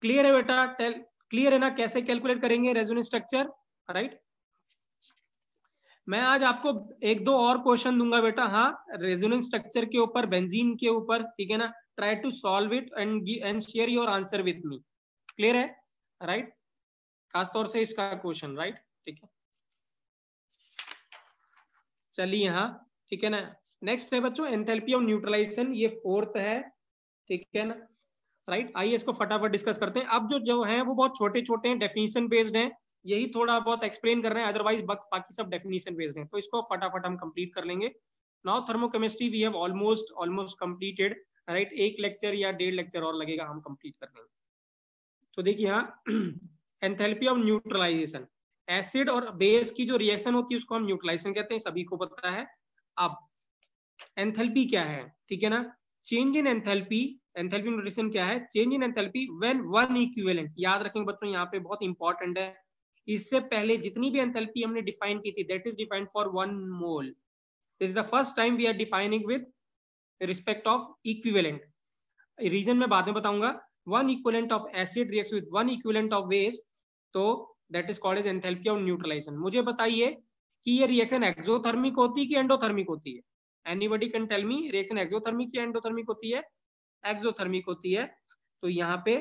क्लियर है बेटा, क्लियर है ना कैसे कैलकुलेट करेंगे रेजोनेंस स्ट्रक्चर, राइट। मैं आज आपको एक दो और क्वेश्चन दूंगा बेटा, हाँ, रेजोनेंस स्ट्रक्चर के ऊपर, बेंजीन के ऊपर, ठीक है ना, try to solve it and share your answer with me. Clear है, राइट, खासतौर से इसका क्वेश्चन, राइट, ठीक है। चलिए, हाँ, ठीक है ना। नेक्स्ट है बच्चों एंथैल्पी ऑफ न्यूट्रलाइजेशन, ये फोर्थ है, ठीक है ना, राइट। आइए इसको फटाफट डिस्कस करते हैं। अब जो है वो बहुत छोटे छोटे हैं, डेफिनेशन बेस्ड हैं, यही थोड़ा बहुत एक्सप्लेन कर रहे हैं, अदरवाइज बाकी सब डेफिनेशन बेस्ड हैं, तो इसको फटाफट हम कंप्लीट कर लेंगे। Now thermochemistry we have almost completed, right, एक लेक्चर या 1.5 लेक्चर और लगेगा, हम कंप्लीट कर लेंगे। तो देखिए, हाँ, एंथैल्पी ऑफ न्यूट्रलाइजेशन, एसिड और बेस की जो रिएक्शन होती है उसको हम न्यूट्रलाइजेशन कहते हैं, सभी को पता है। अब एंथैल्पी क्या है, ठीक है ना, change in enthalpy, enthalpy neutralization क्या है, change in enthalpy when one equivalent, याद रखेंगे बच्चों यहाँ पे बहुत इंपॉर्टेंट है, इससे पहले जितनी भी एंथैल्पी हमने डिफाइन की थी, that is defined for 1 mole, this is the first time we are defining with respect of equivalent, reason मैं बाद में बताऊंगा। One equivalent of acid reacts with one equivalent of base, तो that is called as enthalpy of neutralisation. मुझे बताइए कि ये रिएक्शन एक्सोथर्मिक होती है कि एंडोथर्मिक होती है, anybody can tell me, reaction exothermic या एंडोथर्मिक होती है, एक्सोथर्मिक होती है। तो यहाँ पे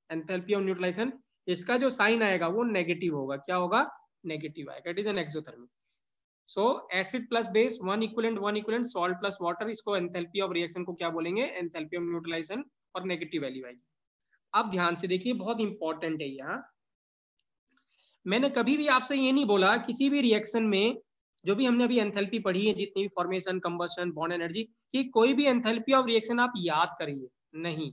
एंथैल्पी ऑफ न्यूट्रलाइजेशन, इसका जो साइन आएगा वो नेगेटिव होगा, क्या होगा, नेगेटिव आएगा, it is an exothermic. So acid plus base, one equivalent, salt plus water, इसको एंथैल्पी ऑफ रिएक्शन को क्या बोलेंगे, एंथैल्पी ऑफ न्यूट्रलाइजेशन, और नेगेटिव वैल्यू आएगी। अब ध्यान से देखिए, बहुत इंपॉर्टेंट है यहाँ, मैंने कभी भी आपसे ये नहीं बोला किसी भी रिएक्शन में, जो भी हमने अभी एंथैल्पी पढ़ी है, जितनी भी फॉर्मेशन, कंबशन, बॉन्ड एनर्जी, कि कोई भी एंथैल्पी ऑफ रिएक्शन आप याद करिए, नहीं,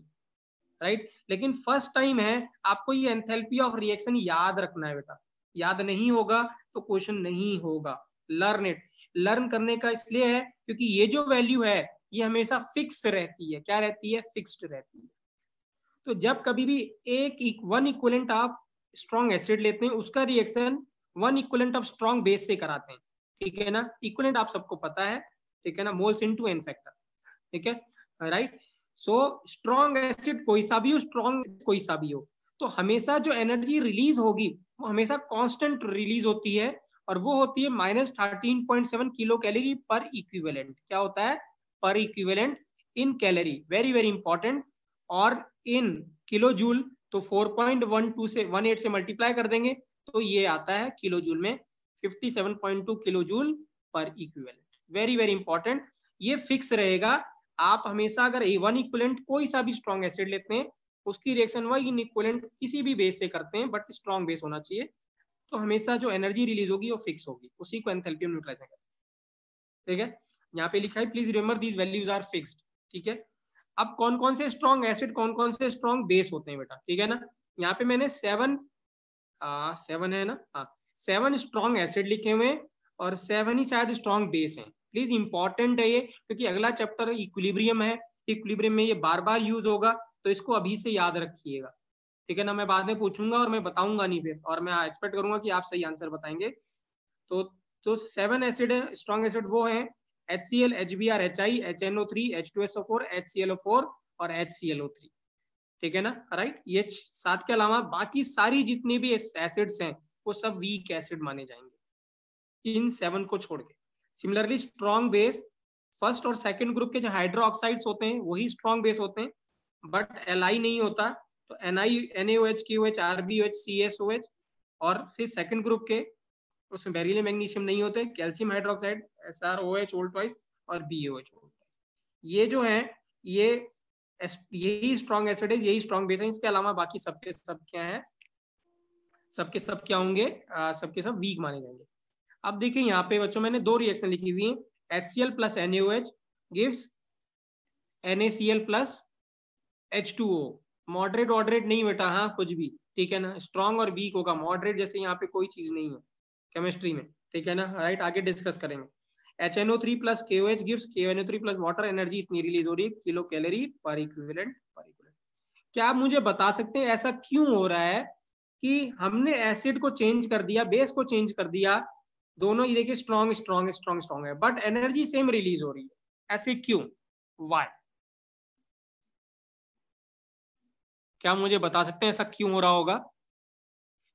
राइट। लेकिन फर्स्ट टाइम है आपको ये एंथैल्पी ऑफ रिएक्शन याद रखना है बेटा, याद नहीं होगा तो क्वेश्चन नहीं होगा। लर्न इट, लर्न करने का इसलिए है क्योंकि ये जो वैल्यू है ये हमेशा फिक्स रहती है, क्या रहती है, फिक्स्ड रहती है। तो जब कभी भी वन इक्विवेलेंट आप स्ट्रॉन्ग एसिड लेते हैं, उसका reaction one equivalent of strong base से कराते हैं, ठीक है ना, इक्विवेलेंट आप सबको पता है, ठीक है ना, मोल्स इनटू एन फैक्टर, ठीक है, राइट। सो स्ट्रॉन्ग एसिड कोई सा भी हो, स्ट्रॉन्ग कोई सा भी हो, तो हमेशा जो एनर्जी रिलीज होगी वो हमेशा कांस्टेंट रिलीज होती है, और वो होती है -13.7 किलो कैलोरी पर इक्विवेलेंट। क्या होता है, पर इक्विवेलेंट इन कैलोरी, वेरी वेरी इंपॉर्टेंट, और इन किलो जूल तो 4.12 से 18 से मल्टीप्लाई कर देंगे तो ये आता है किलो जूल में 57.2 किलो जूल पर इक्विवेलेंट, वेरी वेरी इंपॉर्टेंट, ये फिक्स रहेगा। आप हमेशा अगर वन इक्विवेलेंट कोई सा भी स्ट्रॉन्ग एसिड लेते हैं, उसकी रिएक्शन वन इक्विवेलेंट किसी भी बेस से करते हैं, बट स्ट्रॉन्ग बेस होना चाहिए, तो हमेशा जो एनर्जी रिलीज होगी वो फिक्स होगी, उसी को एंथैल्पी ऑफ न्यूट्रलाइजेशन कहते हैं, ठीक है। यहाँ पे लिखा है please remember these values are fixed, ठीक है। अब कौन कौन से स्ट्रॉन्ग एसिड, कौन कौन से स्ट्रॉन्ग बेस होते हैं बेटा, ठीक है ना, यहाँ पे मैंने 7 7 है ना, हाँ 7 स्ट्रॉन्ग एसिड लिखे हुए हैं और 7 ही शायद स्ट्रॉन्ग बेस है। प्लीज इंपॉर्टेंट है ये, क्योंकि अगला चैप्टर इक्विलिब्रियम है, इक्विलिब्रियम में ये बार बार यूज होगा, तो इसको अभी से याद रखिएगा, ठीक है ना। मैं बाद में पूछूंगा और मैं बताऊंगा नहीं फिर, और मैं एक्सपेक्ट करूंगा कि आप सही आंसर बताएंगे। तो 7 एसिड है, स्ट्रॉन्ग एसिड वो है HCl, HBr, HI, HNO3, H2SO4, HClO4 और HClO3, ठीक है ना, राइट। ये 7 के अलावा बाकी सारी जितनी भी एसिड्स हैं वो सब वीक एसिड माने जाएंगे, इन 7 को छोड़ के। सिमिलरली स्ट्रॉन्ग बेस, फर्स्ट और सेकंड ग्रुप के जो हाइड्रो ऑक्साइड्स होते हैं वही स्ट्रॉन्ग बेस होते हैं, बट Li नहीं होता, तो Ni, NaOH, KOH, RbOH, CSOH, और फिर सेकंड ग्रुप के उसमें बेरिलियम मैग्नीशियम नहीं होते, calcium hydroxide SrOH old twice और BaOH ओल्ड ट्वाइस। ये जो है ये यही स्ट्रॉन्ग एसिड है, यही स्ट्रॉन्ग बेस है। इसके अलावा बाकी सबके सब क्या है, सबके सब क्या होंगे, सबके सब वीक माने जाएंगे। अब देखिए यहाँ पे बच्चों मैंने 2 रिएक्शन लिखी हुई है, HCl plus NaOH gives NaCl plus H2O। Moderate वॉडरेट नहीं बेटा, हाँ कुछ भी, ठीक है ना। स्ट्रॉन्ग और वीक होगा, मॉडरेट जैसे यहाँ पे कोई चीज नहीं है केमिस्ट्री में, ठीक है ना, राइट। आगे डिस्कस करेंगे। HNO3 plus KOH gives KNO3 plus water, energy इतनी रिलीज हो रही है किलो कैलोरी पर इक्विवेलेंट पर इक्विवेलेंट। क्या आप मुझे बता सकते हैं ऐसा क्यों हो रहा है कि हमने एसिड को चेंज कर दिया, बेस को चेंज कर दिया, दोनों ये देखिए स्ट्रॉन्ग स्ट्रॉन्ग स्ट्रॉन्ग स्ट्रॉन्ग है, बट एनर्जी सेम रिलीज हो रही है, ऐसे क्यों, वाई? क्या मुझे बता सकते हैं ऐसा क्यों हो रहा होगा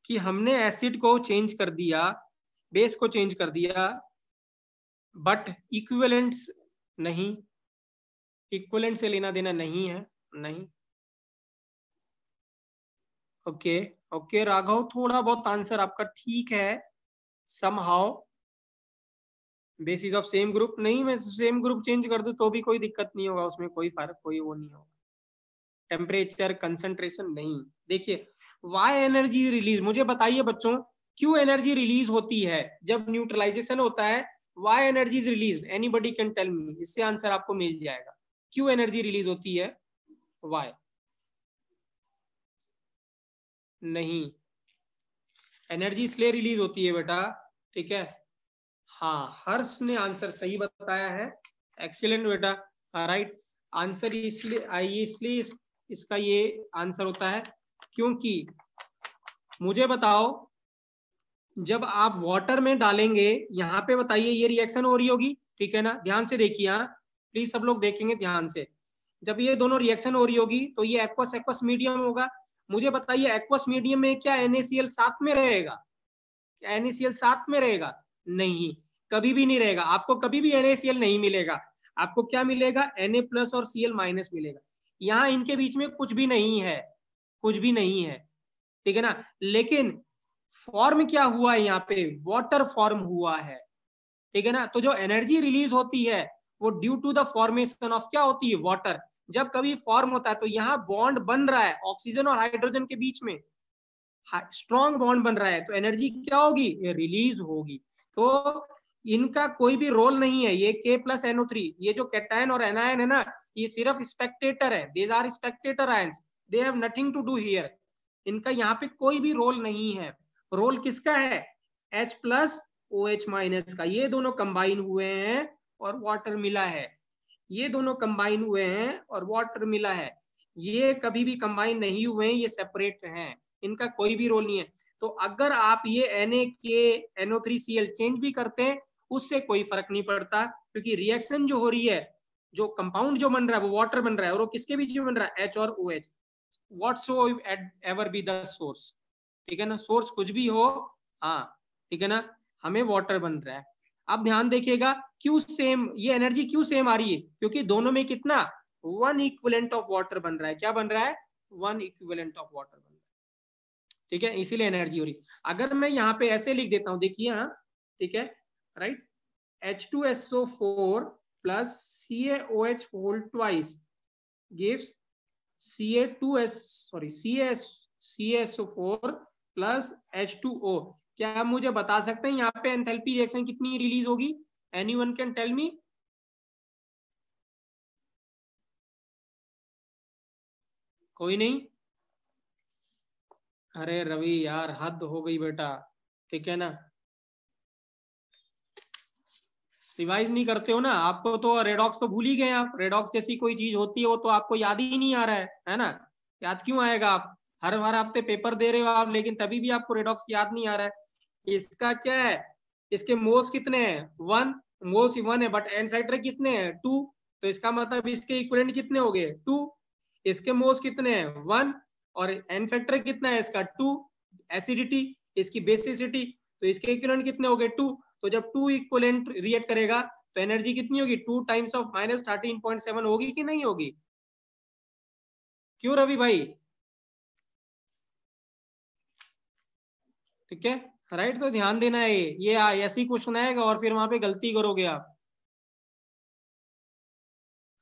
कि हमने एसिड को चेंज कर दिया, बेस को चेंज कर दिया, बट इक्विवेलेंट्स नहीं, इक्विवेलेंट से लेना देना नहीं है, नहीं। ओके ओके राघव, थोड़ा बहुत आंसर आपका ठीक है, somehow basis of same group नहीं, मैं सेम ग्रुप चेंज कर दूं तो भी कोई दिक्कत नहीं होगा, उसमें कोई फर्क, कोई वो नहीं होगा। टेम्परेचर कंसंट्रेशन नहीं, देखिए वाई एनर्जी रिलीज, मुझे बताइए बच्चों क्यों एनर्जी रिलीज होती है जब न्यूट्रलाइजेशन होता है, why energy is release, anybody can tell me, इससे आंसर आपको मिल जाएगा। क्यों एनर्जी रिलीज होती है, वाई? नहीं, एनर्जी इसलिए रिलीज होती है बेटा, ठीक है। हाँ, हर्ष ने आंसर सही बताया है, एक्सीलेंट बेटा, राइट। आंसर इसलिए आइए, इसलिए इसका ये आंसर होता है क्योंकि मुझे बताओ जब आप वाटर में डालेंगे, यहाँ पे बताइए ये रिएक्शन हो रही होगी, ठीक है ना, ध्यान से देखिए, हाँ प्लीज सब लोग देखेंगे ध्यान से। जब ये दोनों रिएक्शन हो रही होगी तो ये एक्वस एक्वस मीडियम होगा। मुझे बताइए एक्वस मीडियम में क्या NaCl साथ में रहेगा, क्या NaCl साथ में रहेगा? नहीं, कभी भी नहीं रहेगा, आपको कभी भी NaCl नहीं मिलेगा, आपको क्या मिलेगा, Na प्लस और Cl माइनस मिलेगा। यहाँ इनके बीच में कुछ भी नहीं है, कुछ भी नहीं है, ठीक है ना। लेकिन फॉर्म क्या हुआ है यहाँ पे, वाटर फॉर्म हुआ है, ठीक है ना। तो जो एनर्जी रिलीज होती है वो due to the formation of क्या होती है, वाटर। जब कभी फॉर्म होता है तो यहाँ बॉन्ड बन रहा है ऑक्सीजन और हाइड्रोजन के बीच में, स्ट्रॉन्ग बॉन्ड बन रहा है, तो एनर्जी क्या होगी, ये रिलीज होगी। तो इनका कोई भी रोल नहीं है, ये K प्लस NO3, ये जो कैटायन और एनायन है ना, ये सिर्फ स्पेक्टेटर है, they are spectator ions, they have nothing to do here, इनका यहाँ पे कोई भी रोल नहीं है। रोल किसका है, H प्लस OH माइनस का, ये दोनों कंबाइन हुए हैं और वाटर मिला है, ये दोनों कंबाइन हुए हैं और वाटर मिला है, ये कभी भी कंबाइन नहीं हुए हैं, ये सेपरेट हैं, इनका कोई भी रोल नहीं है। तो अगर आप ये NaKNO3Cl चेंज भी करते हैं उससे कोई फर्क नहीं पड़ता, क्योंकि रिएक्शन जो हो रही है, जो कंपाउंड जो बन रहा है वो वाटर बन रहा है, और वो किसके बीच में बन रहा है, H और OH, whatsoever be the source, ठीक है ना, सोर्स कुछ भी हो, हाँ ठीक है ना, हमें वाटर बन रहा है। अब ध्यान देखिएगा क्यों सेम, ये एनर्जी क्यों सेम आ रही है, क्योंकि दोनों में कितना, 1 इक्विवेलेंट ऑफ वाटर बन रहा है, क्या बन रहा है, 1 इक्विवेलेंट ऑफ वाटर बन रहा है, ठीक है, इसीलिए एनर्जी हो रही। अगर मैं यहाँ पे ऐसे लिख देता हूँ, देखिए हाँ, ठीक है, right, H2SO4 plus CaOH whole twice gives CaSO4 plus H2O। क्या आप मुझे बता सकते हैं यहाँ पे एंथैल्पी रिएक्शन कितनी रिलीज होगी, एनीवन कैन टेल मी? कोई नहीं, अरे रवि यार हद हो गई बेटा, ठीक है ना, रिवाइज नहीं करते हो ना, आपको तो रेडॉक्स तो भूल ही गए आप, रेडॉक्स जैसी कोई चीज होती है वो तो आपको याद ही नहीं आ रहा है ना, याद क्यों आएगा, आप हर हफ्ते पेपर दे रहे हो आप, लेकिन तभी भी आपको रेडॉक्स याद नहीं आ रहा है। इसका क्या है, इसके मोल्स कितने हैं, 1, मोल्स 1 है, बट एन फैक्टर कितने हैं, 2, तो इसका मतलब इसके इक्विवेलेंट कितने हो गए, 2। इसके मोल्स कितने हैं, 1, और एन फैक्टर कितना है इसका, 2। एसिडिटी, इसकी बेसिसिटी, तो इसके इक्विवेलेंट कितने हो गए, 2। तो जब 2 इक्विवेलेंट रिएक्ट करेगा तो एनर्जी कितनी होगी, 2 टाइम्स ऑफ -13.7 होगी कि नहीं होगी, क्यों रवि भाई, ठीक है, राइट। तो ध्यान देना है, ये ऐसी क्वेश्चन आएगा और फिर वहां पे गलती करोगे आप,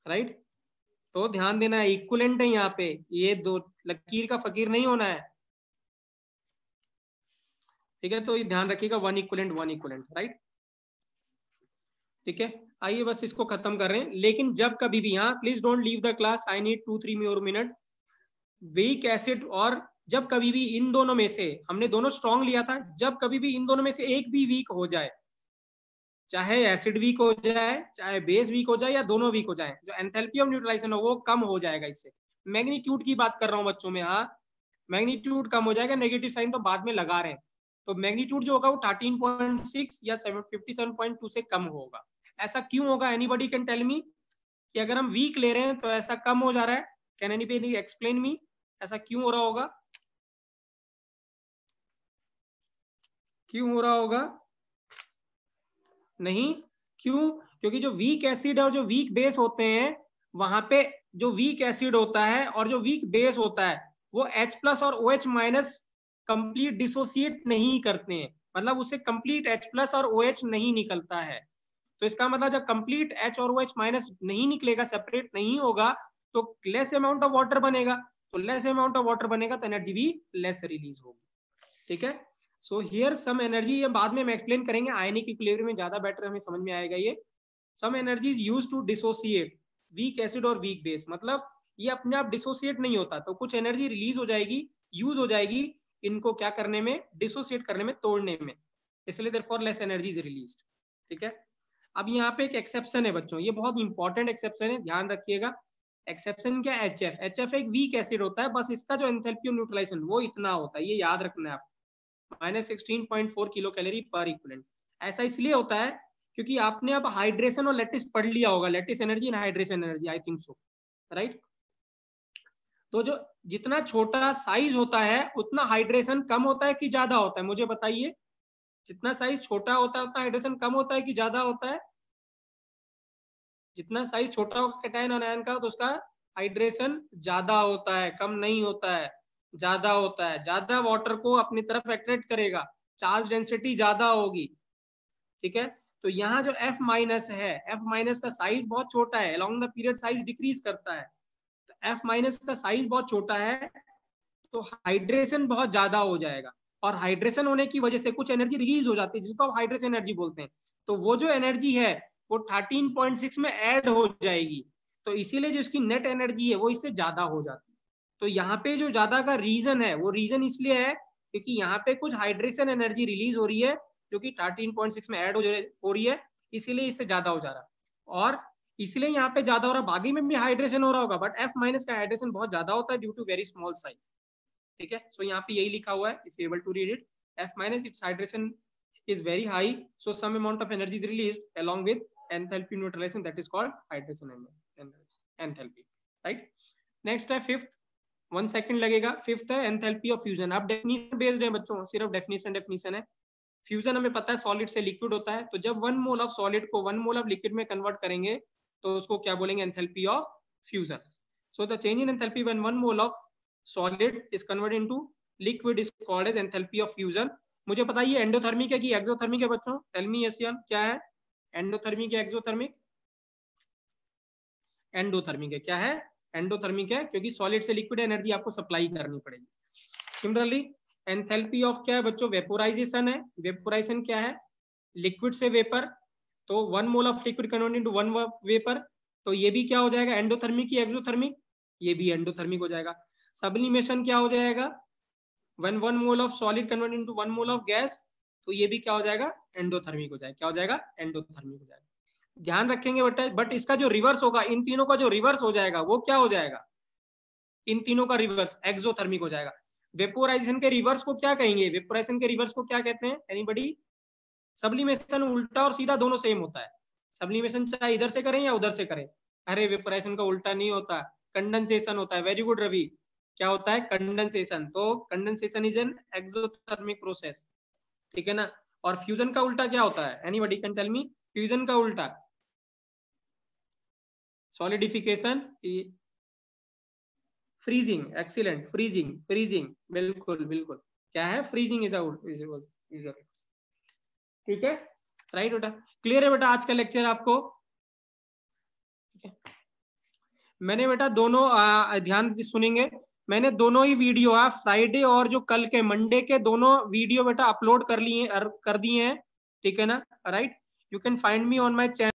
राइट। तो ध्यान देना है, इक्विवेलेंट है यहाँ पे, ये दो लकीर का फकीर नहीं होना है, ठीक है। तो ये ध्यान रखिएगा, 1 इक्विवेलेंट 1 इक्विवेलेंट, राइट, ठीक है। आइए बस इसको खत्म कर रहे हैं, लेकिन जब कभी भी, यहाँ please don't leave the class, I need 2-3 more minute. Week acid, और जब कभी भी इन दोनों में से, हमने दोनों स्ट्रॉन्ग लिया था, जब कभी भी इन दोनों में से एक भी वीक हो जाए, चाहे एसिड वीक हो जाए, चाहे बेस वीक हो जाए, या दोनों वीक हो जाए, जो एंथैल्पी ऑफ न्यूट्रलाइजेशन हो वो कम हो जाएगा इससे। मैग्नीट्यूड की बात कर रहा हूँ बच्चों में, हाँ मैग्नीट्यूड कम हो जाएगा, नेगेटिव साइन तो बाद में लगा रहे हैं, तो मैग्नीट्यूड जो होगा वो 13.6 या 57.2 से कम होगा। ऐसा क्यों होगा, एनीबॉडी कैन टेल मी, कि अगर हम वीक ले रहे हैं तो ऐसा कम हो जा रहा है, कैन एनीबॉडी एक्सप्लेन मी, ऐसा क्यों हो रहा होगा, क्यों हो रहा होगा, नहीं, क्यों, क्योंकि जो वीक एसिड और जो वीक बेस होते हैं, वहां पे जो वीक एसिड होता है और जो वीक बेस होता है वो H+ और OH- कंप्लीट डिसोसिएट नहीं करते हैं, मतलब उससे कंप्लीट H+ और OH नहीं निकलता है। तो इसका मतलब जब कंप्लीट H और OH- नहीं निकलेगा, सेपरेट नहीं होगा, तो लेस अमाउंट ऑफ वाटर बनेगा, तो लेस अमाउंट ऑफ वाटर बनेगा तो एनर्जी भी लेस रिलीज होगी, ठीक है। सो हियर सम एनर्जी, ये बाद में हम एक्सप्लेन करेंगे, आयनिक इक्विलिब्रियम में ज्यादा बेटर हमें समझ में आएगा ये। Some energy is used to dissociate weak acid और वीक बेस, मतलब ये अपने आप डिसोसिएट नहीं होता, तो कुछ एनर्जी रिलीज हो जाएगी, यूज हो जाएगी इनको क्या करने में, डिसोसिएट करने में, तोड़ने में, इसलिए therefore less energy is released, ठीक है। अब यहाँ पे एक एक्सेप्शन है बच्चों, ये बहुत इंपॉर्टेंट एक्सेप्शन है, ध्यान रखिएगा। एक्सेप्शन क्या है, HF एक वीक एसिड होता है, बस इसका जो एंथैल्पी ऑफ न्यूट्रलाइजेशन वो इतना होता है, ये याद रखना है आप, -16.4 किलो कैलोरी पर इक्विवेलेंट। ऐसा इसलिए होता है क्योंकि आपने अब हाइड्रेशन और लैटिस पढ़ लिया होगा, lattice energy and hydration energy, I think so, right. तो जो जितना छोटा साइज होता है उतना हाइड्रेशन कम होता है कि ज्यादा होता है, मुझे बताइए, जितना साइज छोटा होता है उतना हाइड्रेशन कम होता है कि ज्यादा होता है, जितना साइज छोटा होगा कैटायन और आयन का तो उसका हाइड्रेशन ज्यादा होता है, कम नहीं होता है, ज्यादा होता है, ज्यादा वाटर को अपनी तरफ अट्रैक्ट करेगा, चार्ज डेंसिटी ज्यादा होगी, ठीक है। तो यहाँ जो F- है, F- का साइज बहुत छोटा है, along the period size decrease करता है, तो F- का साइज बहुत छोटा है, तो हाइड्रेशन बहुत ज्यादा हो जाएगा, और हाइड्रेशन होने की वजह से कुछ एनर्जी रिलीज हो जाती है जिसको आप हाइड्रेशन एनर्जी बोलते हैं, तो वो जो एनर्जी है वो 13.6 में ऐड हो जाएगी, तो इसीलिए जो इसकी नेट एनर्जी है वो इससे ज्यादा हो जाती है। तो यहाँ पे जो ज्यादा का रीजन है वो रीजन इसलिए है क्योंकि यहाँ पे कुछ हाइड्रेशन एनर्जी रिलीज हो रही है जो कि 13.6 में ऐड हो रही है, इसीलिए इससे ज्यादा हो जा रहा है, और इसलिए यहाँ पे ज्यादा हो रहा है, बाकी में भी हाइड्रेशन हो रहा होगा, बट F- का हाइड्रेशन बहुत ज्यादा होता है due to very small size, ठीक है। सो यहाँ पे यही लिखा हुआ है, if able to read it, F- its hydration is very high, so some amount of energy is released along with enthalpy neutralization, that is called hydration enthalpy, right। Next है फिफ्थ, 1 सेकंड लगेगा, फिफ्थ है एंथैल्पी ऑफ फ्यूजन। अब डेफिनेशन बेस्ड है बच्चों, सिर्फ डेफिनेशन है। फ्यूजन हमें पता है सॉलिड से लिक्विड होता है, तो जब 1 मोल ऑफ सॉलिड को 1 मोल ऑफ लिक्विड में कन्वर्ट करेंगे तो उसको क्या बोलेंगे, enthalpy of fusion. So the change in enthalpy when 1 mole of solid is converted into liquid is called as enthalpy of fusion। मुझे पता है ये एंडोथर्मिक है कि एक्सोथर्मिक है बच्चों, टेल मी यस या क्या है, एंडोथर्मिक या एक्सोथर्मिक, एंडोथर्मिक है, क्या है, एंडोथर्मिक है, क्योंकि सॉलिड से लिक्विड एनर्जी आपको सप्लाई करनी पड़ेगी। सिमिलरली एंथैल्पी ऑफ क्या है बच्चों, वेपोराइजेशन है, वेपोराइजेशन क्या है, लिक्विड से वेपर, तो 1 mole of liquid convert into 1 vapour, तो ये भी क्या हो जाएगा, एंडोथर्मिक या एक्सोथर्मिक, ये भी एंडोथर्मिक हो जाएगा। सब्लिमेशन क्या हो जाएगा, when 1 mole of solid convert into 1 mole of gas, तो ये भी क्या हो जाएगा, एंडोथर्मिक हो जाएगा। क्या हो जाएगा, एंडोथर्मिक हो जाएगा। ध्यान रखेंगे बेटा, बट इसका जो रिवर्स होगा, इन तीनों का जो रिवर्स हो जाएगा वो क्या हो जाएगा, इन तीनों का रिवर्स एक्सोथर्मिक हो जाएगा। वेपोराइजेशन के रिवर्स को क्या कहेंगे, वेपोराइजेशन के रिवर्स को क्या कहते हैं एनीबॉडी? सब्लिमेशन उल्टा और सीधा दोनों सेम होता है। सब्लिमेशन चाहे इधर से करें या उधर से करें। अरे वेपोराइजेशन का उल्टा नहीं होता, कंडेंसेशन होता है। वेरी गुड रवि, क्या होता है, कंडेंसेशन। तो condensation is an exothermic process, ठीक है ना। और फ्यूजन का उल्टा क्या होता है, anybody can tell me? Fusion का उल्टा solidification, freezing, excellent, freezing, freezing, बिल्कुल बिल्कुल, क्या है, फ्रीजिंग इज आउट, ठीक है, राइट बेटा। क्लियर है बेटा आज का लेक्चर आपको? ठीक है, मैंने बेटा दोनों ध्यान सुनेंगे, मैंने दोनों ही वीडियो फ्राइडे और जो कल के मंडे के दोनों वीडियो बेटा अपलोड कर दिए हैं, ठीक है ना, right. You can find me on my channel.